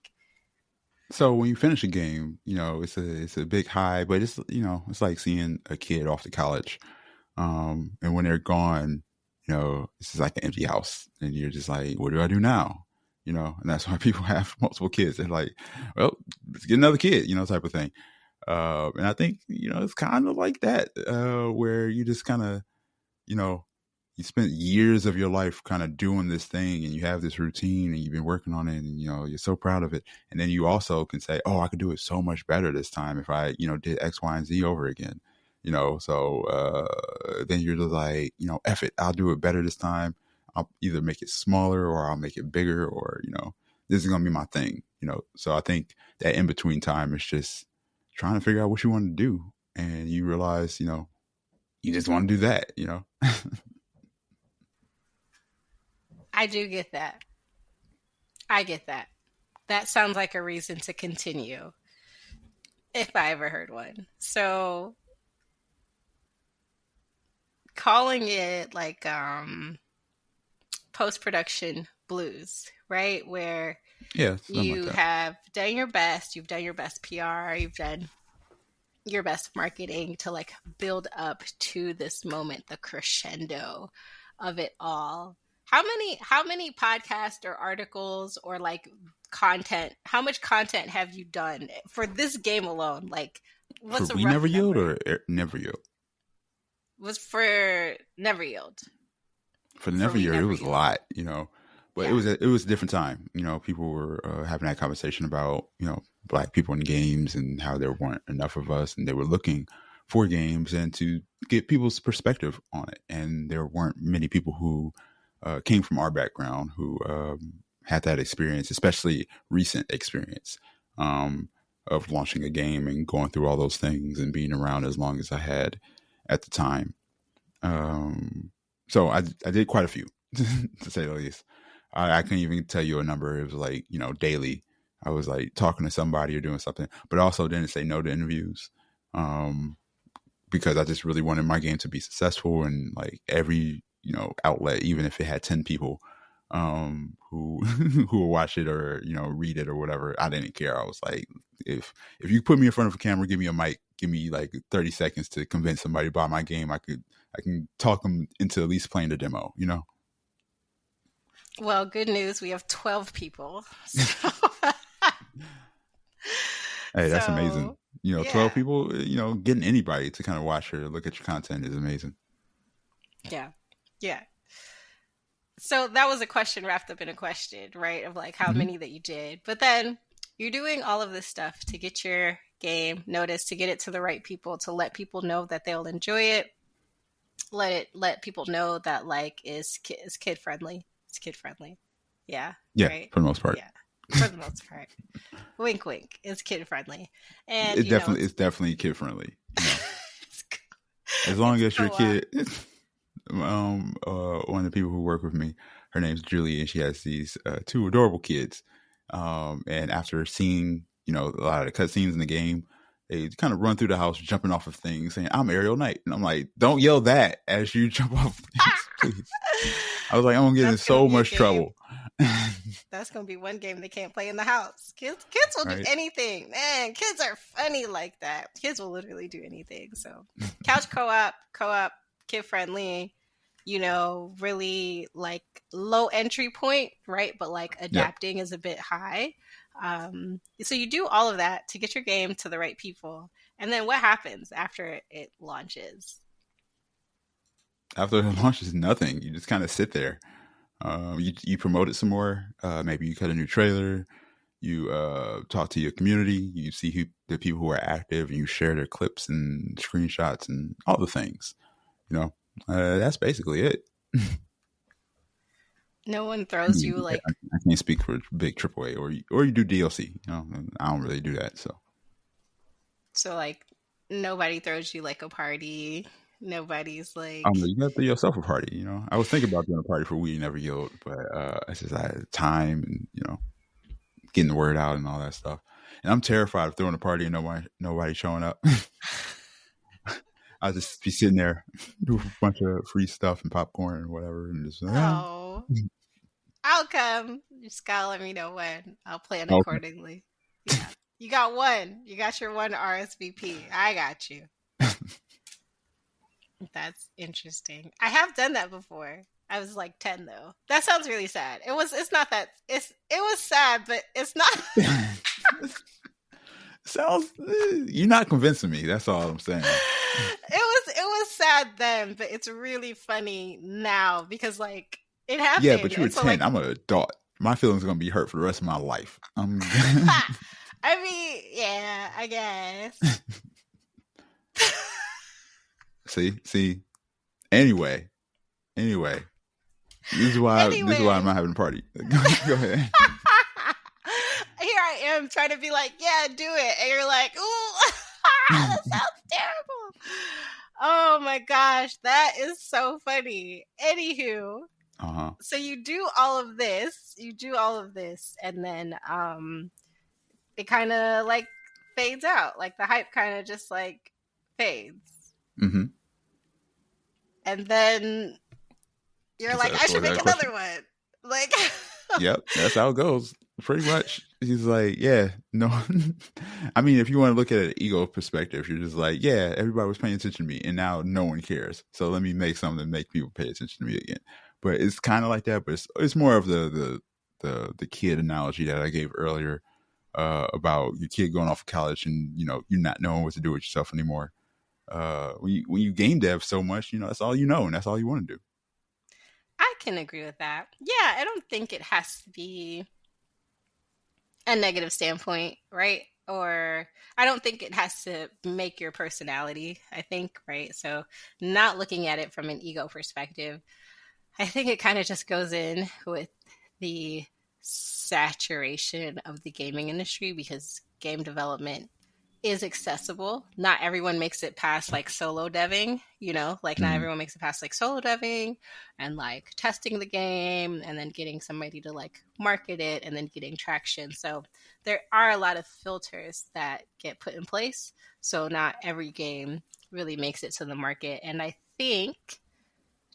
So when you finish a game, it's a big high, but it's like seeing a kid off to college. And when they're gone, it's just like an empty house, and you're just like, what do I do now? And that's why people have multiple kids. They're like, well, let's get another kid, type of thing. And I think, it's kind of like that, where you just kind of, you know, you spent years of your life kind of doing this thing and you have this routine and you've been working on it and, you're so proud of it. And then you also can say, oh, I could do it so much better this time if I, did X, Y, and Z over again, so then you're just like, F it, I'll do it better this time. I'll either make it smaller or I'll make it bigger or, this is going to be my thing, So I think that in between time is just trying to figure out what you want to do. And you realize, you just want to do that. I do get that. I get that. That sounds like a reason to continue if I ever heard one. So calling it like post-production blues, right? Where Yeah, something like you that. have done your best, you've done your best PR, you've done your best marketing to like build up to this moment, the crescendo of it all. How many podcasts or articles or like content, how much content have you done for this game alone? Like For what's a We rough Never Yield number? or Never Yield? Was for Never Yield. For For Never We Yield, it Never was a Yield. lot, but it Yeah. was a different time. People were having that conversation about Black people in games and how there weren't enough of us, and they were looking for games and to get people's perspective on it. And there weren't many people who came from our background who had that experience, especially recent experience of launching a game and going through all those things and being around as long as I had at the time. So I did quite a few, to say the least. I couldn't even tell you a number. It was like, daily. I was like talking to somebody or doing something, but also didn't say no to interviews. Um, because I just really wanted my game to be successful, and like every outlet, even if it had 10 people who who will watch it or read it or whatever, I didn't care. I was like, if you put me in front of a camera, give me a mic, give me like 30 seconds to convince somebody to buy my game, I can talk them into at least playing the demo. Well, good news, we have 12 people. So, Hey, that's amazing. so 12 yeah, people, getting anybody to kind of watch or look at your content is amazing. yeah, yeah. So that was a question wrapped up in a question, right? Of like how Hmm. many that you did. But then you're doing all of this stuff to get your game noticed, to get it to the right people, to let people know that they'll enjoy it. Let people know that like is kid friendly. It's kid friendly. Yeah, Yeah, right? for the most part. Yeah. For the most part. Wink wink. It's kid friendly. And It's definitely kid friendly. it's As long it's as your co-op. kid, one of the people who work with me, her name's Julie, and she has these two adorable kids. And after seeing, a lot of the cutscenes in the game, they kind of run through the house, jumping off of things, saying, "I'm Ariel Knight," and I'm like, "Don't yell that as you jump off things, please." I was like, "I'm gonna get in That's gonna so be a much game. trouble." That's gonna be one game they can't play in the house. Kids will do Right? anything. Man, kids are funny like that. Kids will literally do anything. So couch co-op, kid friendly, really like low entry point, right? But like Yep. adapting is a bit high. So you do all of that to get your game to the right people. And then what happens after it launches? After the launch is nothing. You just kind of sit there. You promote it some more. Maybe you cut a new trailer. You talk to your community. You see the people who are active, and you share their clips and screenshots and all the things. You know, that's basically it. No one throws you I like I can't speak for big AAA or you do DLC. I don't really do that. So so like nobody throws you like a party. Nobody's I don't know. like You got to do yourself a party. I was thinking about doing a party for We Never Yield, but it's just I had time and getting the word out and all that stuff. And I'm terrified of throwing a party and nobody showing up. I'll just be sitting there, do a bunch of free stuff and popcorn and whatever, and just oh, I'll come. You just gotta let me know when. I'll plan okay. accordingly. Yeah. You got one. You got your one RSVP. I got you. That's interesting. I have done that before. I was like 10 though. That sounds really sad. It's not that it was sad, but it's not Sounds you're not convincing me. That's all I'm saying. it was sad then, but it's really funny now because like it Yeah, happened. but you were And so 10. like I'm an adult. My feelings are gonna be hurt for the rest of my life. I mean, yeah, I guess. See. Anyway, this is why I'm Anyway, not having a party. Go ahead. here I am trying to be like, yeah, do it. And you're like, ooh, that sounds terrible. Oh my gosh, that is so funny. Anywho, Uh huh. so you do all of this, and then it kind of like fades out. Like the hype kind of just like fades. Mm-hmm. And then you're like, I So should was that make a question? another one. Like, Yep, that's how it goes. Pretty much. He's like, yeah, no. I mean, if you want to look at an ego perspective, you're just like, yeah, everybody was paying attention to me, and now no one cares. So let me make something to make people pay attention to me again. But it's kind of like that. But it's more of the kid analogy that I gave earlier about your kid going off of college and you not knowing what to do with yourself anymore. When you game dev so much, that's all you know, and that's all you want to do. I can agree with that. Yeah, I don't think it has to be a negative standpoint, right? Or I don't think it has to make your personality, I think, right? So, not looking at it from an ego perspective, I think it kind of just goes in with the saturation of the gaming industry because game development is accessible. Not everyone makes it past like solo deving, like not Mm, everyone makes it past like solo deving and like testing the game and then getting somebody to like market it and then getting traction. So there are a lot of filters that get put in place. So not every game really makes it to the market. And I think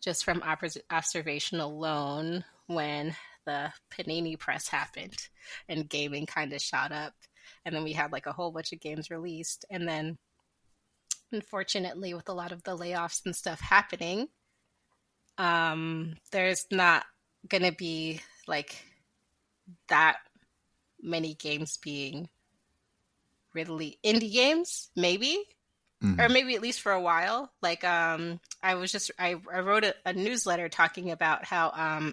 just from observation alone, when the Panini press happened and gaming kind of shot up, and then we had like a whole bunch of games released, and then unfortunately, with a lot of the layoffs and stuff happening, there's not gonna be like that many games being really indie games, maybe, or mm, maybe at least for a while. Like I wrote a newsletter talking about how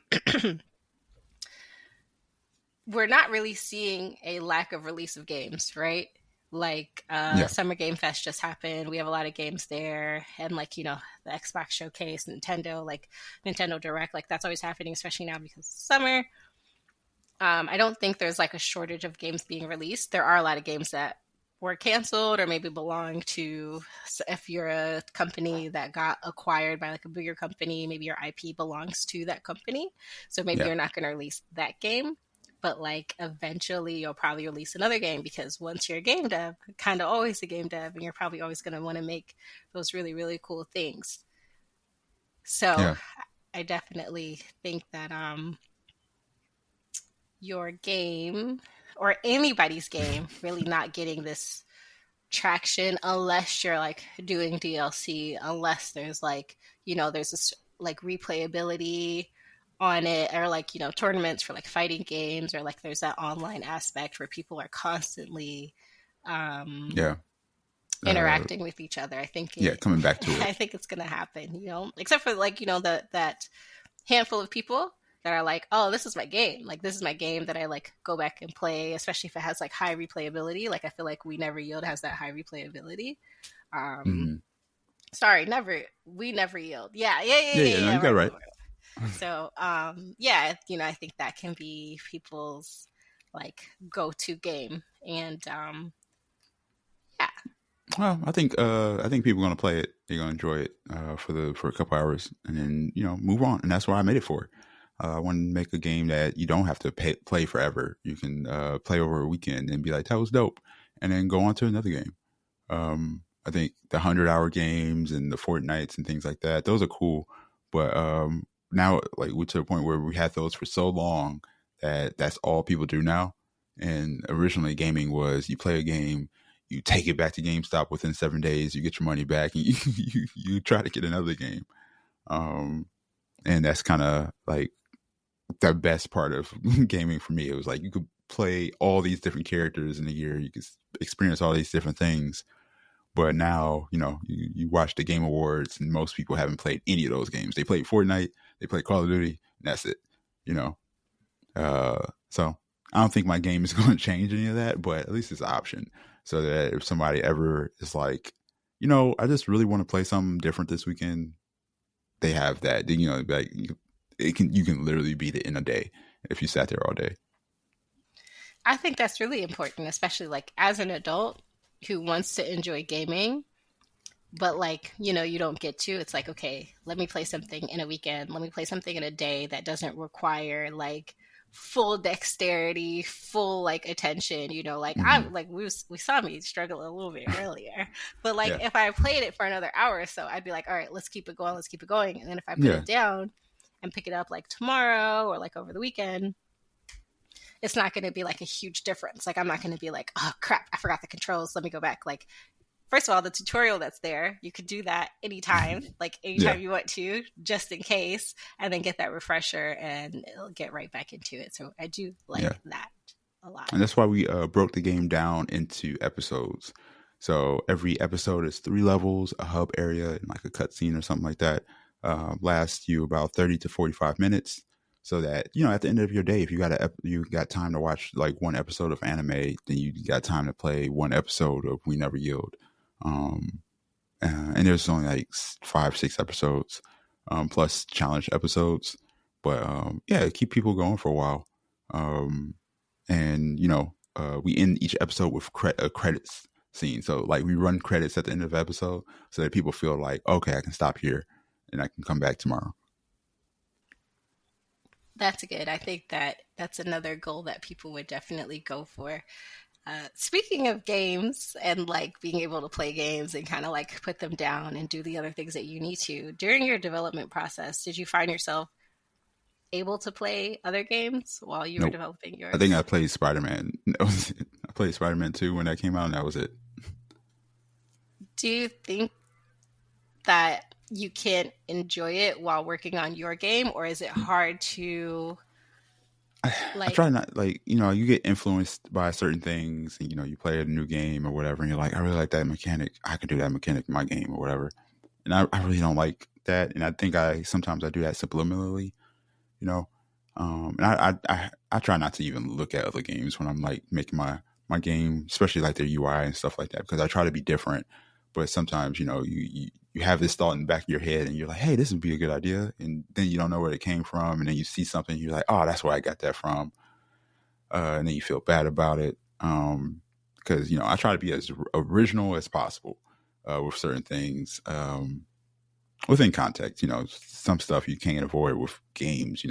we're not really seeing a lack of release of games, right? Like yeah, Summer Game Fest just happened. We have a lot of games there, and like the Xbox Showcase, Nintendo, like Nintendo Direct, like that's always happening, especially now because it's summer. I don't think there's like a shortage of games being released. There are a lot of games that were canceled or maybe belong to, if you're a company that got acquired by like a bigger company, maybe your IP belongs to that company. So maybe yeah, you're not going to release that game. But like eventually you'll probably release another game because once you're a game dev, kind of always a game dev, and you're probably always going to want to make those really, really cool things. So yeah, I definitely think that your game or anybody's game really not getting this traction unless you're like doing DLC, unless there's like, there's this like replayability on it, or like, tournaments for like fighting games, or like there's that online aspect where people are constantly um, yeah, interacting with each other. I think yeah. it, Coming back to it. I think it's gonna happen, except for like, that handful of people that are like, oh, this is my game. Like, this is my game that I like go back and play, especially if it has like high replayability. Like, I feel like We Never Yield has that high replayability. Um, Mm. sorry, never, We Never Yield. Yeah, yeah, yeah, Yeah, yeah, yeah. No, yeah. you got it Right, right, right. right. So, yeah, I think that can be people's like go-to game, and yeah, Well, I think people are gonna play it. They're gonna enjoy it for a couple hours, and then move on. And that's why I made it for. I want to make a game that you don't have to play forever. You can play over a weekend and be like, "That was dope," and then go on to another game. I think the 100-hour games and the Fortnites and things like that, those are cool. But now, like, we're to the point where we had those for so long that that's all people do now. And originally, gaming was you play a game, you take it back to GameStop within 7 days, you get your money back, and you try to get another game. Um, and that's kind of like the best part of gaming for me. It was like you could play all these different characters in a year, you could experience all these different things. But now, you watch the Game Awards, and most people haven't played any of those games. They played Fortnite, they played Call of Duty, and that's it. You know, so I don't think my game is going to change any of that, but at least it's an option, so that if somebody ever is like, I just really want to play something different this weekend, they have that. Like you can literally beat it in a day if you sat there all day. I think that's really important, especially like as an adult who wants to enjoy gaming, but like, you don't get to. It's like, okay, let me play something in a weekend. Let me play something in a day that doesn't require like full dexterity, full like attention, like Mm-hmm. I'm like we saw me struggle a little bit earlier. But like Yeah, if I played it for another hour or so, I'd be like, all right, let's keep it going, let's keep it going. And then if I put yeah, it down and pick it up like tomorrow or like over the weekend, it's not going to be like a huge difference. Like I'm not going to be like, oh crap, I forgot the controls. Let me go back. Like first of all, the tutorial that's there, you could do that anytime, like yeah, anytime you want to, just in case, and then get that refresher and it'll get right back into it. So I do yeah. like that a lot. And that's why we broke the game down into episodes. So every episode is 3 levels, a hub area, and like a cutscene or something like that. Lasts you about 30 to 45 minutes, so that at the end of your day, if you got time to watch like one episode of anime, then you got time to play one episode of We Never Yield. Um, and there's only like 5, 6 episodes, plus challenge episodes. But yeah, keep people going for a while. Um, and we end each episode with credits. scene. So like we run credits at the end of the episode so that people feel like, okay, I can stop here and I can come back tomorrow. That's good. I think that that's another goal that people would definitely go for. Speaking of games and like being able to play games and kind of like put them down and do the other things that you need to, during your development process, did you find yourself able to play other games while you were Nope. developing I think I yours? played Spider-Man. That was it. I played Spider-Man 2 when that came out, and that was it. Do you think that you can't enjoy it while working on your game, or is it hard to I try like not, like, you get influenced by certain things, and you play a new game or whatever, and you're like, I really like that mechanic. I could do that mechanic in my game or whatever. And I really don't like that, and I think I sometimes I do that subliminally, you know. And I try not to even look at other games when I'm like making my game, especially like their UI and stuff like that, because I try to be different. But sometimes you have this thought in the back of your head, and you're like, hey, this would be a good idea, and then you don't know where it came from, and then you see something, you're like, oh, that's where I got that from, and then you feel bad about it, because I try to be as original as possible with certain things. Within context, some stuff you can't avoid with games.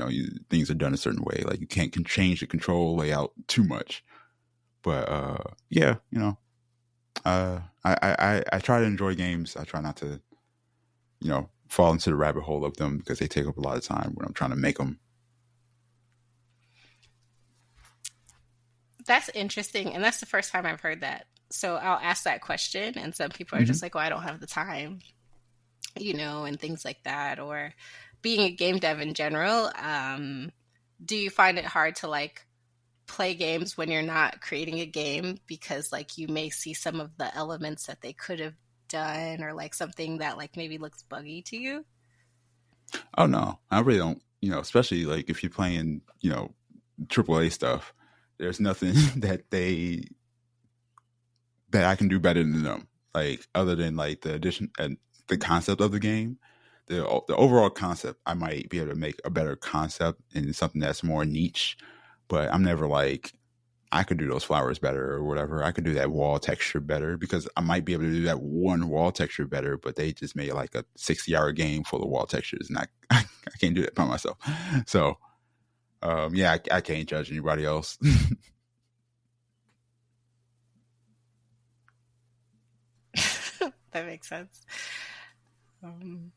Things are done a certain way. Like you can't change the control layout too much. But yeah, I try to enjoy games. I try not to, fall into the rabbit hole of them because they take up a lot of time when I'm trying to make them. that's interesting and that's the first time I've heard that. So I'll ask that question and some people are Mm-hmm. just like, "Oh, I don't have the time," and things like that or being a game dev in general, do you find it hard to like play games when you're not creating a game because like you may see some of the elements that they could have done or like something that like maybe looks buggy to you? Oh no, I really don't. Especially like if you're playing, AAA stuff. There's nothing that I can do better than them. Like other than like the addition and the concept of the game, the overall concept, I might be able to make a better concept and something that's more niche. But I'm never like I could do those flowers better or whatever. I could do that wall texture better because I might be able to do that one wall texture better. But they just made like a 60-hour game full of wall textures, and I can't do that by myself. So yeah, I can't judge anybody else. That makes sense. Um,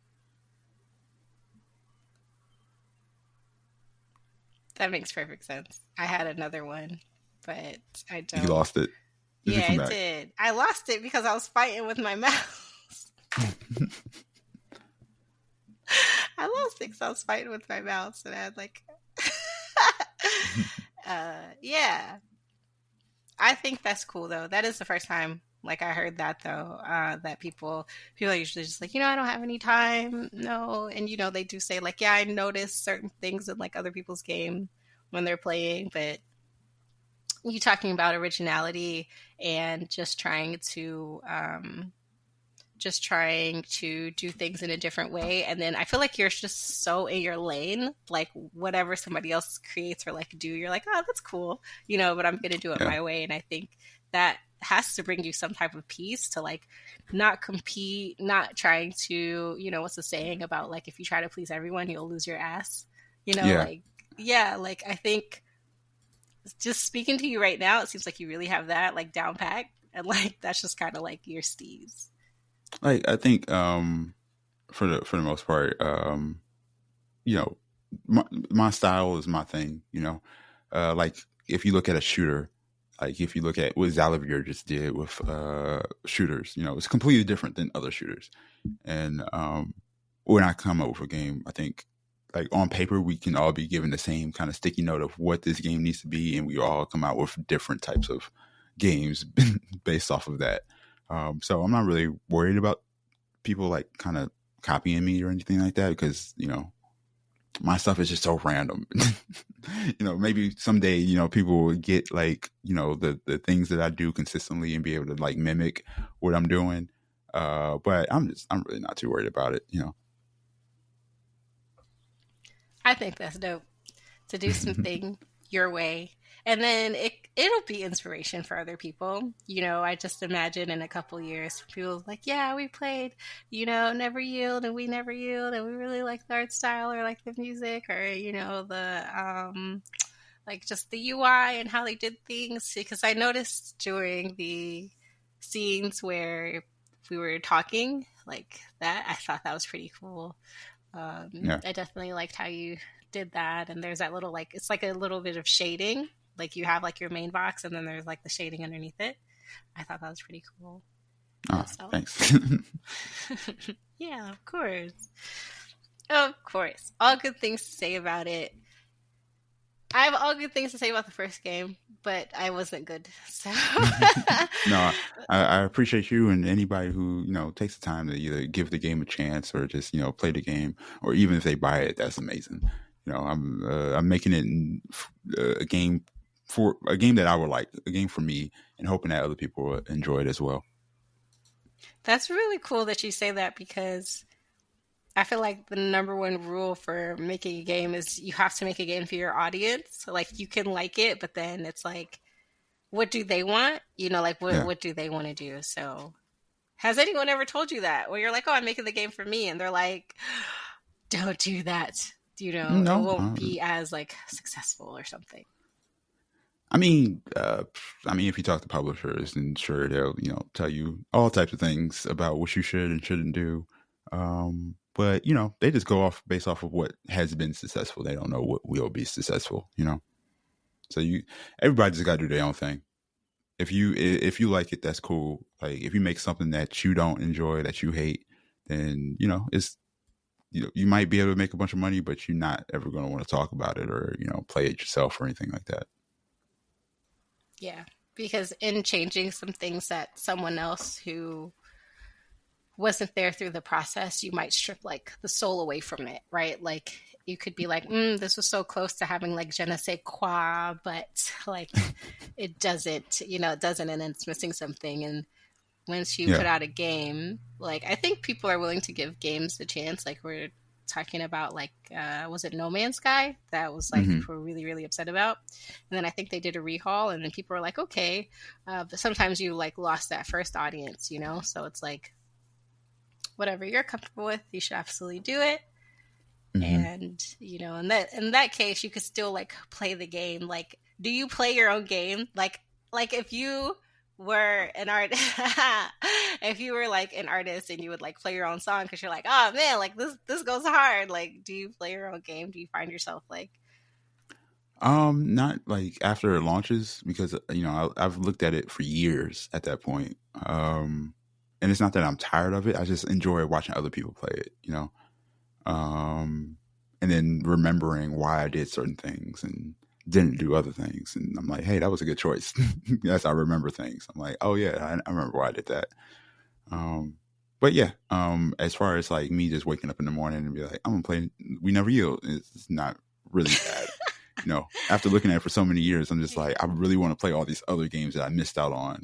that makes perfect sense. I had another one, but I You don't. lost it. Did you Yeah, come I back? did. I lost it because I was fighting with my mouse. I lost it because I was fighting with my mouse, and I had like, yeah. I think that's cool though. That is the first time like I heard that though. That people are usually just like, I don't have any time, no, and they do say like, yeah, I notice certain things in like other people's game when they're playing, but you talking about originality and just trying to do things in a different way. And then I feel like you're just so in your lane, like whatever somebody else creates or like do, you're like, oh, that's cool, but I'm going to do it Yeah. my way. And I think that has to bring you some type of peace to like not compete, not trying to, what's the saying about like if you try to please everyone, you'll lose your ass, Yeah. like, yeah, like I think just speaking to you right now, it seems like you really have that like down pat. And like that's just kind of like your steez. Like I think for the most part, you know, my style is my thing. Like if you look at a shooter, like if you look at what Xalavier just did with shooters, it's completely different than other shooters. And when I come up with a game, I think like on paper we can all be given the same kind of sticky note of what this game needs to be, and we all come out with different types of games based off of that. So I'm not really worried about people like kind of copying me or anything like that because my stuff is just so random. Maybe someday people will get like the things that I do consistently and be able to like mimic what I'm doing. But I'm really not too worried about it. I think that's dope to do something your way. And then it'll be inspiration for other people. I just imagine in a couple years, people like, yeah, we played, Never Yield, and we Never Yield, and we really like the art style or like the music or the like just the UI and how they did things. Because I noticed during the scenes where we were talking like that, I thought that was pretty cool. Yeah. I definitely liked how you did that. And there's that little like it's like a little bit of shading. Like you have like your main box, and then there's like the shading underneath it. I thought that was pretty cool. Oh, So thanks. yeah, of course, of course, all good things to say about it. I have all good things to say about the first game, but I wasn't good. So No, I appreciate you and anybody who takes the time to either give the game a chance or just play the game, or even if they buy it, that's amazing. I'm making it a game for a game that I would like, a game for me, and hoping that other people will enjoy it as well. that's really cool that you say that, because I feel like the number one rule for making a game is you have to make a game for your audience. So, like, you can like it, but then it's like, what do they want? Like what Yeah. what do they want to do? So, has anyone ever told you that? Where you're like, oh, I'm making the game for me, and they're like, don't do that. It No, won't be as like successful or something. I mean, if you talk to publishers, then sure they'll tell you all types of things about what you should and shouldn't do. But they just go off based off of what has been successful. They don't know what will be successful. So everybody just got to do their own thing. If you like it, that's cool. Like if you make something that you don't enjoy, that you hate, then it's you might be able to make a bunch of money, but you're not ever going to want to talk about it or play it yourself or anything like that. Yeah, because in changing some things that someone else who wasn't there through the process, you might strip like the soul away from it, right? Like you could be like, this was so close to having like je ne sais quoi, but like it doesn't, and it's missing something. And once you Yeah. put out a game, like I think people are willing to give games a chance. Like we're talking about like was it No Man's Sky that was like Hmm. people were really really upset about, and then I think they did a rehaul, and then people were like okay, but sometimes you like lost that first audience, so it's like whatever you're comfortable with, you should absolutely do it. Hmm. And in that case, you could still like play the game. Like, do you play your own game? Like if you were an art, if you were like an artist and you would like play your own song because you're like, oh man, like this goes hard. Like, do you play your own game? Do you find yourself like, Not like after it launches because I've looked at it for years at that point. And it's not that I'm tired of it. I just enjoy watching other people play it. And then remembering why I did certain things and didn't do other things. And I'm like, hey, that was a good choice. As I remember things, I'm like, oh yeah, I remember why I did that. Um, but yeah, as far as like me just waking up in the morning and be like, I'm gonna play We Never Yield, it's not really that. After looking at it for so many years, I'm just like, I really want to play all these other games that I missed out on.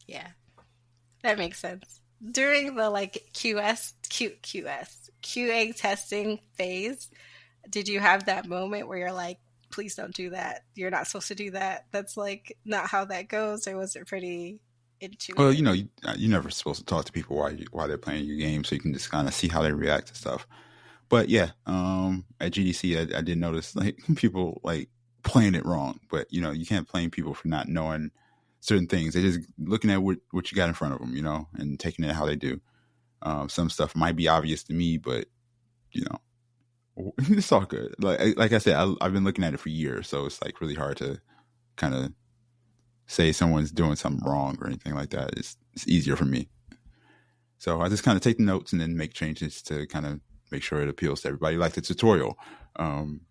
yeah, that makes sense. During the like QA testing phase, did you have that moment where you're like, please don't do that? You're not supposed to do that. That's like not how that goes. Or was it pretty Well, intuitive? you're never supposed to talk to people while they're playing your game, so you can just kind of see how they react to stuff. But yeah, at GDC, I did notice like people like playing it wrong. But you can't blame people for not knowing certain things. They're just looking at what you got in front of them, and taking it how they do. Some stuff might be obvious to me, but you know, it's all good. Like I said, I've been looking at it for years, so it's like really hard to kind of say someone's doing something wrong or anything like that. It's easier for me. So I just kind of take the notes and then make changes to kind of make sure it appeals to everybody. Like the tutorial, um,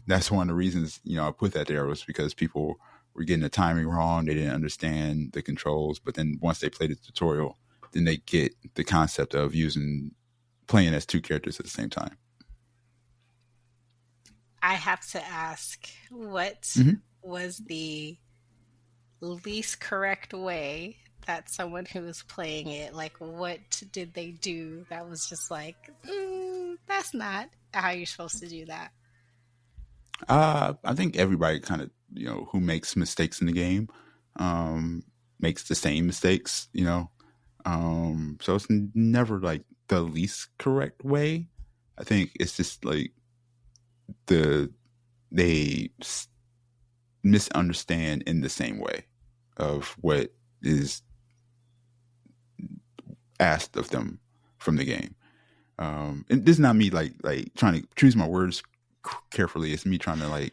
that's one of the reasons I put that there was because people were getting the timing wrong. They didn't understand the controls, but then once they play the tutorial, then they get the concept of playing as two characters at the same time. I have to ask, what Mm-hmm. was the least correct way that someone who was playing it, like, what did they do that was just like, that's not how you're supposed to do that? I think everybody kind of, who makes mistakes in the game, um, makes the same mistakes, so it's never like the least correct way. I think it's just like the they misunderstand in the same way of what is asked of them from the game. And this is not me like trying to choose my words carefully. It's me trying to like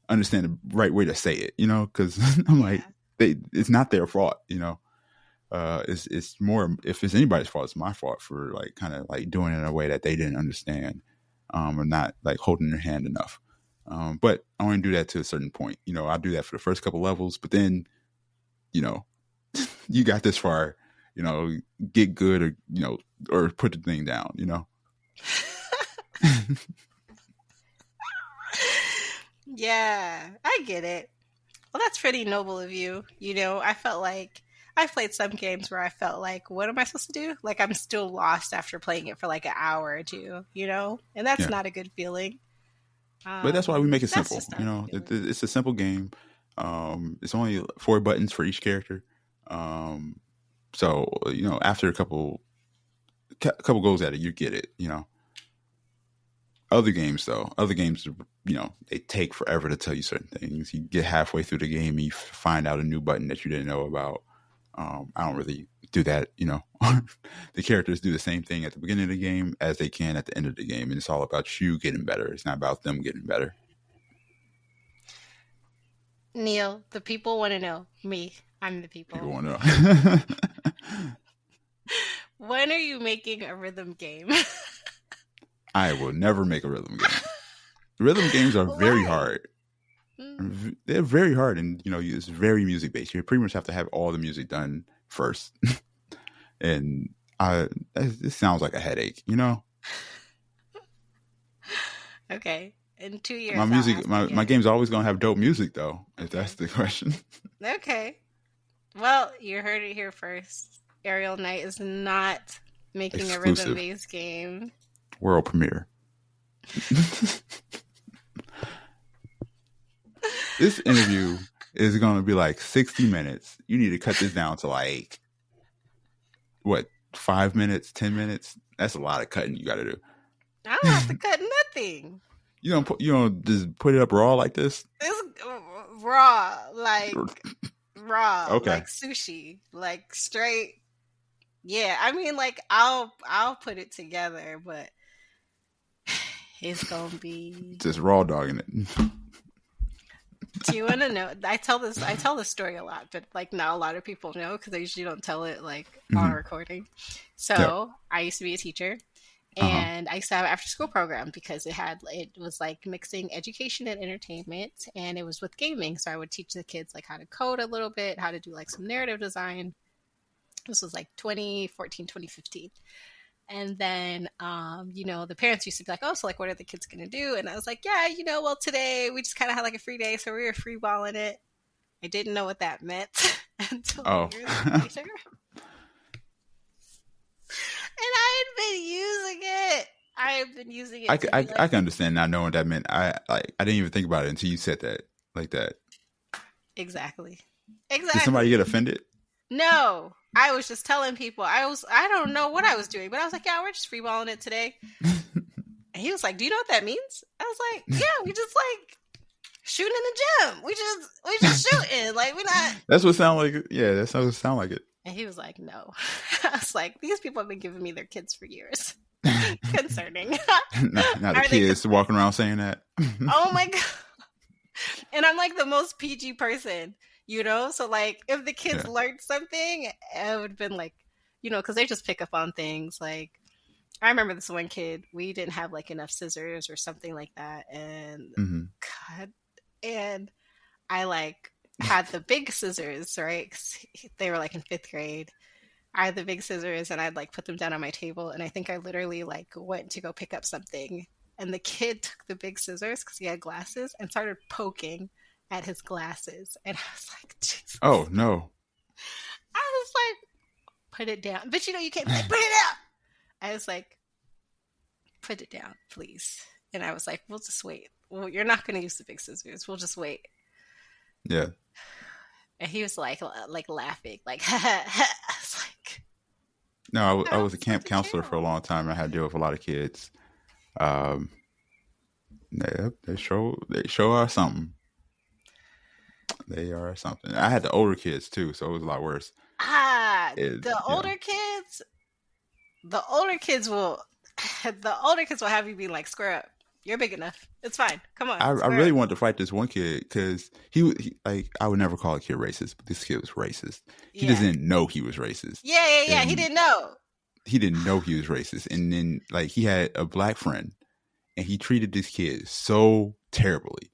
understand the right way to say it, because I'm like, Yeah. it's not their fault, it's more, if it's anybody's fault, it's my fault for like kind of like doing it in a way that they didn't understand, or not like holding their hand enough. But I only do that to a certain point. I'll do that for the first couple levels, but then, you know, you got this far, get good, or put the thing down, Yeah, I get it. Well, that's pretty noble of you. I felt like I've played some games where I felt like, what am I supposed to do? Like I'm still lost after playing it for like an hour or two, and that's Yeah. not a good feeling. But that's why we make it That's simple. just not a good feeling. It's a simple game. It's only 4 buttons for each character. Um, so after a couple goes at it, you get it. Other games, they take forever to tell you certain things. You get halfway through the game, and you find out a new button that you didn't know about. I don't really do that. The characters do the same thing at the beginning of the game as they can at the end of the game, and it's all about you getting better. It's not about them getting better. Neil, the people want to know me. I'm the People people. want to know. When are you making a rhythm game? I will never make a rhythm game. Rhythm games are very Why? hard. Mm, They're very hard, and it's very music based. You pretty much have to have all the music done first, and it sounds like a headache. okay. In 2 My years, I'll music, ask my again. game's always gonna have dope music though. If that's Okay. the question. Okay. Well, you heard it here first. Ariel Knight is not making a rhythm Exclusive based game. world premiere. This interview is gonna be like 60 minutes. You need to cut this down to like what, 5 minutes, 10 minutes? That's a lot of cutting you got to do. I don't have to cut nothing. You don't just put it up raw like this. It's raw, raw, Okay. like sushi, like straight. Yeah, I mean, like I'll put it together, but it's gonna be. Just raw dogging it. Do you want to know? I tell this story a lot, but like not a lot of people know because I usually don't tell it like on a Hmm. recording. Yep. So I used to be a teacher, Uh-huh. and I used to have an after school program because it was like mixing education and entertainment, and it was with gaming. So I would teach the kids like how to code a little bit, how to do like some narrative design. This was like 2014, 2015. And then, the parents used to be like, oh, so like, what are the kids going to do? And I was like, yeah, well, today we just kind of had like a free day. So we were free balling it. I didn't know what that meant until Oh. years later. And I had been using it. I have been using I, it to I, be I like, can understand not knowing what that meant. I didn't even think about it until you said that like that. exactly. Did somebody Exactly. get offended? No, I was just telling people. I don't know what I was doing, but I was like, yeah, we're just free balling it today. And he was like, "Do you know what that means?" I was like, "Yeah, we just like shooting in the gym. We just shooting. Like we not." That's what sound like it. Yeah, that's how it sound like it. And he was like, "No." I was like, "These people have been giving me their kids for years. Concerning. Not the Are they? kids walking around saying that. Oh my god!" And I'm like the most PG person, So like, if the kids Yeah. learned something, it would have been like, because they just pick up on things like. I remember this one kid, we didn't have like enough scissors or something like that. And Hmm. God, and I like had the big scissors, right? 'Cause they were like in fifth grade. I had the big scissors and I'd like put them down on my table. And I think I literally like went to go pick up something. And the kid took the big scissors because he had glasses and started poking at his glasses. And I was like, Jesus. Oh no. I was like, put it down. But you can't be like, put it out. I was like, put it down, please. And I was like, we'll just wait. Well, you're not going to use the big scissors. We'll just wait. Yeah. And he was like laughing, like, I was like, No, I I was a was about camp to counselor for a chill. long time. I had to deal with a lot of kids. Um, they show us something. They are something. I had the older kids too, so it was a lot worse. Ah, It, the you know, older kids, the older kids will, the older kids will have you be like, square up. You're big enough. It's fine. Come on, I square really up. wanted to fight this one kid because like I would never call a kid racist, but this kid was racist. He just Yeah. didn't know he was racist, Yeah, yeah, yeah. He and didn't know. he didn't know he was racist. And then like he had a black friend, and he treated this kid so terribly.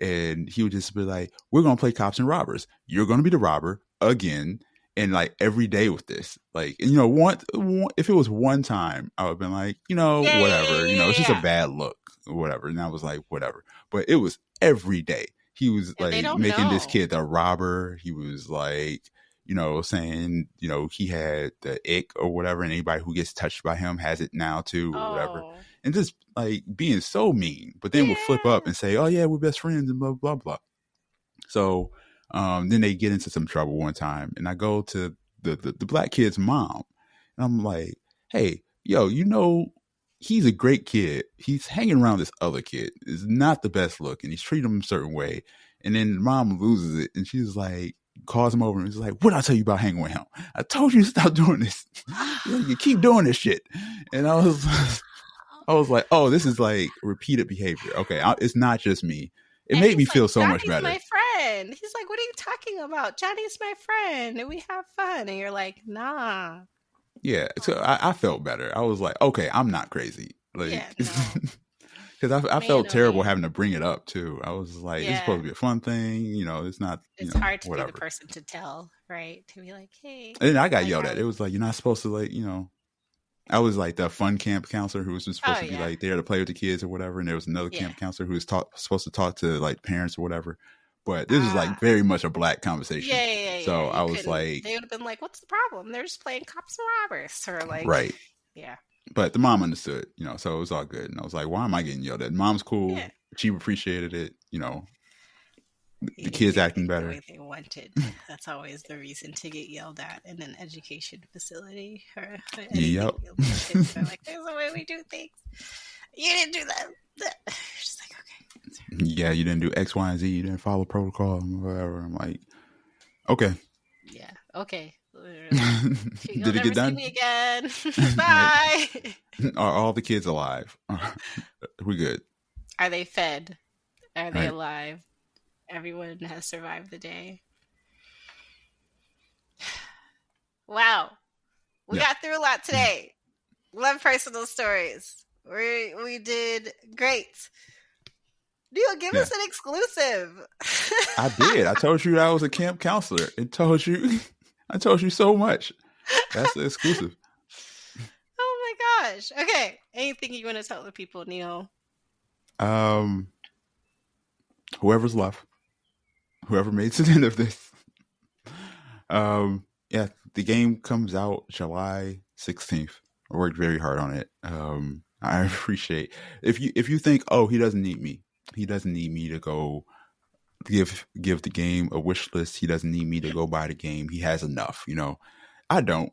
And he would just be like, "We're gonna play cops and robbers. You're gonna be the robber again." And like every day with this, like if it was one time, I would have been like, Yeah, yeah, whatever, yeah, yeah, it's just a yeah. bad look, or whatever. And I was like, whatever. But it was every day. He was And they like don't making this know. kid the robber. He was like, saying, he had the ick or whatever, and anybody who gets touched by him has it now too, or whatever, Oh, and just like being so mean, but then would flip up yeah. and say, "Oh yeah, we're best friends," and blah blah blah. So then they get into some trouble one time, and I go to the black kid's mom, and I'm like, "Hey, yo, he's a great kid. He's hanging around this other kid. Is not the best look, and he's treating him a certain way." And then mom loses it, and she's like, calls him over and is like, "What did I tell you about hanging with him? I told you to stop doing this. You keep doing this shit." And I was like, "Oh, this is like repeated behavior. Okay, it's not just me." It And made me he's like, feel so much Johnny's better. my friend. He's like, what are you talking about? Johnny's my friend, and we have fun. And you're like, nah. Yeah, so I felt better. I was like, okay, I'm not crazy. Yeah, Like, no. because I Man, felt oh terrible man. having to bring it up too. I was like, it's supposed Yeah. to be a fun thing. It's not, It's hard to be the whatever. person to tell, right? To be like, hey, And then I got like yelled I at. It was, was like, you're not supposed to like, I was like the fun camp counselor who was just oh supposed to be yeah. like there to play with the kids or whatever. And there was another Yeah. camp counselor who was supposed to talk to like parents or whatever. But this was like Ah. very much a black conversation. Yeah, yeah, yeah, yeah. So You I was couldn't, like, they would have been like, what's the problem? They're just playing cops and robbers. Or like, right. yeah. But the mom understood, so it was all good. And I was like, why am I getting yelled at? Mom's cool. Yeah. She appreciated it. You The didn't kids get acting things the better. way they wanted. That's always the reason to get yelled at in an education facility or anything Yep. where kids are like, there's a way we do things. You didn't do that. Just like, okay. Yeah, you didn't do X, Y, and Z. You didn't follow protocol, whatever. I'm like, okay. Yeah. Okay. Literally. You'll Did it never get see done? me again. Right. Bye. Are all the kids alive? We good. Are they fed? Are they Right. alive? Everyone has survived the day. Wow. We Yeah. got through a lot today. Love personal stories. We did great. Neil, give Yeah. us an exclusive. I did. I told you that I was a camp counselor. I told you so much. That's the exclusive. Oh my gosh. Okay. Anything you want to tell the people, Neil? Um, whoever's left, whoever made it to the end of this. Yeah, the game comes out July 16th. I worked very hard on it. I appreciate if you think, oh, he doesn't need me. He doesn't need me to go give the game a wish list. He doesn't need me to go buy the game. He has enough. I don't.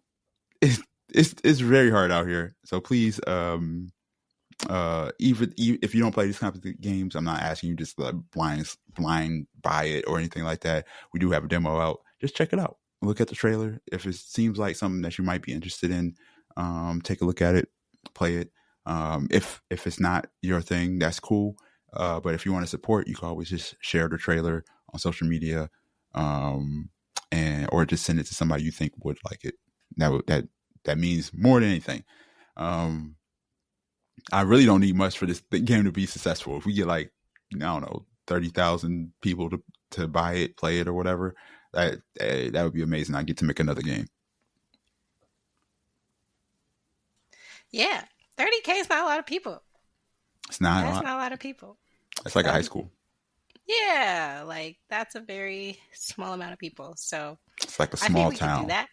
It's very hard out here. So please, even if you don't play these kinds of games, I'm not asking you just blind buy it or anything like that. We do have a demo out. Just check it out. Look at the trailer. If it seems like something that you might be interested in, take a look at it, play it. If it's not your thing, that's cool. But if you want to support, you can always just share the trailer on social media, or just send it to somebody you think would like it. That means more than anything. I really don't need much for this game to be successful. If we get like, I don't know, 30,000 people to buy it, play it, or whatever, that would be amazing. I get to make another game. Yeah. 30K is not a lot of people. It's not a That's lot. not a lot of people. It's like a high So, school. yeah, like that's a very small amount of people. So It's like a I think small we could do town. that.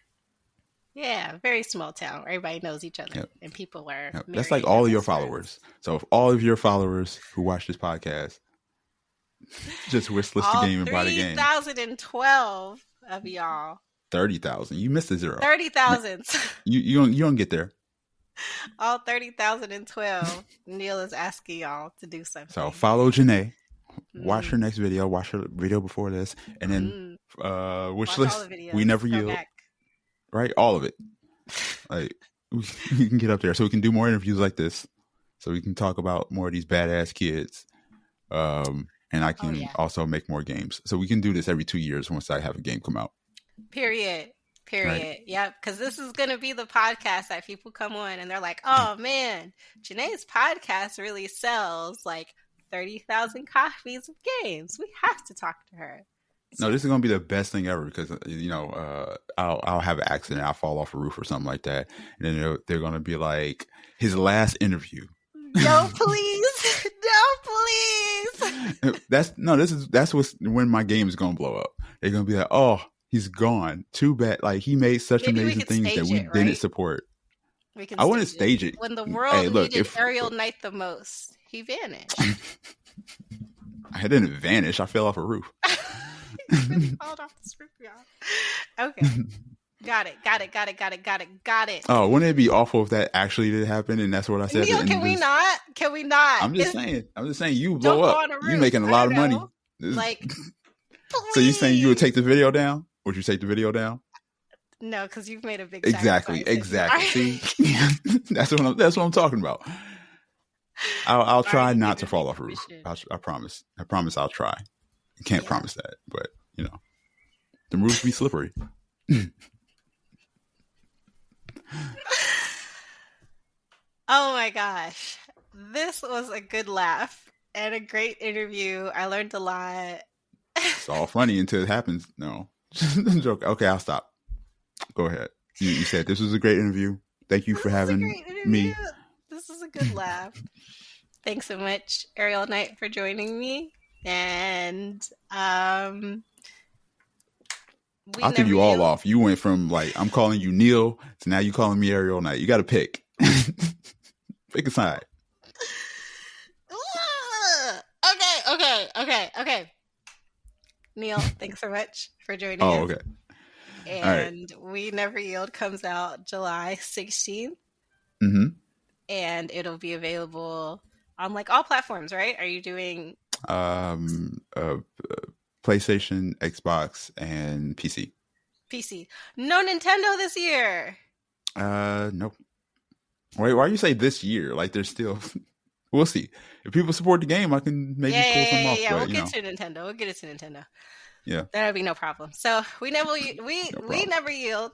Yeah, very small town. Everybody knows each other, Yep. and people are Yep. That's like married all and of your best friends. followers. So if all of your followers who watch this podcast just wish list the All game and buy the game, 3,012 of y'all. 30,000. You missed a zero. 30,000. You don't get there. All 30,012. Neil is asking y'all to do So something. follow Junae. Watch her Mm. next video. Watch her video before this, and then wish Watch all list. the videos. We never Go yield. back. Right, all of it. Like we can get up there, so we can do more interviews like this, so we can talk about more of these badass kids. And I can also make more games. So we can do this every 2 years once I have a game come out. Period. Right. Yep. Because this is going to be the podcast that people come on and they're like, oh man, Junae's podcast really sells like 30,000 copies of games. We have to talk to her. No, this is going to be the best thing ever because, I'll have an accident. I'll fall off a roof or something like that. And then they're going to be like, his last interview. No, please. No, please. That's when my game is going to blow up. They're going to be like, oh, he's gone. Too bad. Like, he made such Maybe amazing things that we didn't support. We I wouldn't stage it. When the world needed Aerial Knight the most, he vanished. I didn't vanish. I fell off a roof. Really falling off this roof, y'all. Okay. Got it. Oh, wouldn't it be awful if that actually did happen and that's what I said? Neil, can we not? I'm just saying you blow up. You're making a lot of money. Like, so you saying you would take the video down? Would you take the video down? No, because you've made a big Exactly. See, that's what I'm talking about. I'll try not to fall off a roof. I promise. I'll try. You can't promise that, but the roofs be slippery. Oh my gosh. This was a good laugh and a great interview. I learned a lot. It's all funny until it happens. No. Joke. Okay, I'll stop. Go ahead. You said this was a great interview. Thank you for having me. This is a good laugh. Thanks so much, Aerial Knight, for joining me. And I threw you all off. You went from like I'm calling you Neil to now you calling me Aerial Knight. You got to pick. Pick a side. Okay. Neil, thanks so much for joining us. Oh, okay. And We Never Yield comes out July 16th. Mm-hmm. And it'll be available on like all platforms, right? Are you doing PlayStation, Xbox, and PC? PC. No Nintendo this year. Nope. Wait, why you say this year? Like there's still we'll see. If people support the game, I can maybe pull some off. Yeah, we'll get to Nintendo. We'll get it to Nintendo. Yeah. That'll be no problem. So we never yield.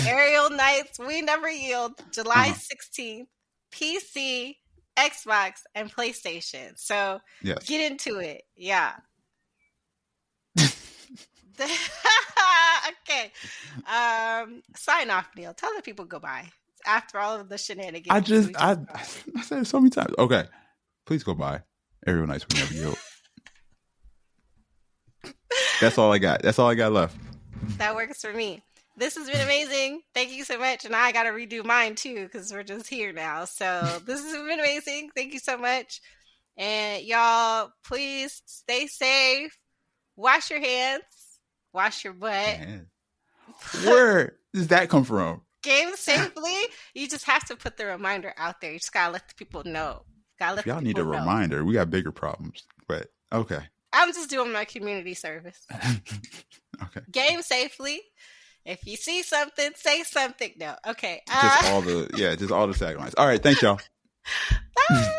Aerial Knights, we never yield. July 16th. PC, Xbox, and PlayStation. So get into it. Yeah. Okay. Sign off, Neil. Tell the people goodbye. After all of the shenanigans. I said it so many times. Okay. Please go by. Aerial Knights, we never yield. That's all I got. That's all I got left. That works for me. This has been amazing. Thank you so much. And I got to redo mine too because we're just here now. So this has been amazing. Thank you so much. And y'all, please stay safe. Wash your hands. Wash your butt. Man. Where does that come from? Game safely. You just have to put the reminder out there. You just got to let the people know. Y'all need a reminder. We got bigger problems. But okay. I'm just doing my community service. Okay. Game safely. If you see something, say something. No. Okay. Just all the taglines. All right. Thanks, y'all. Bye.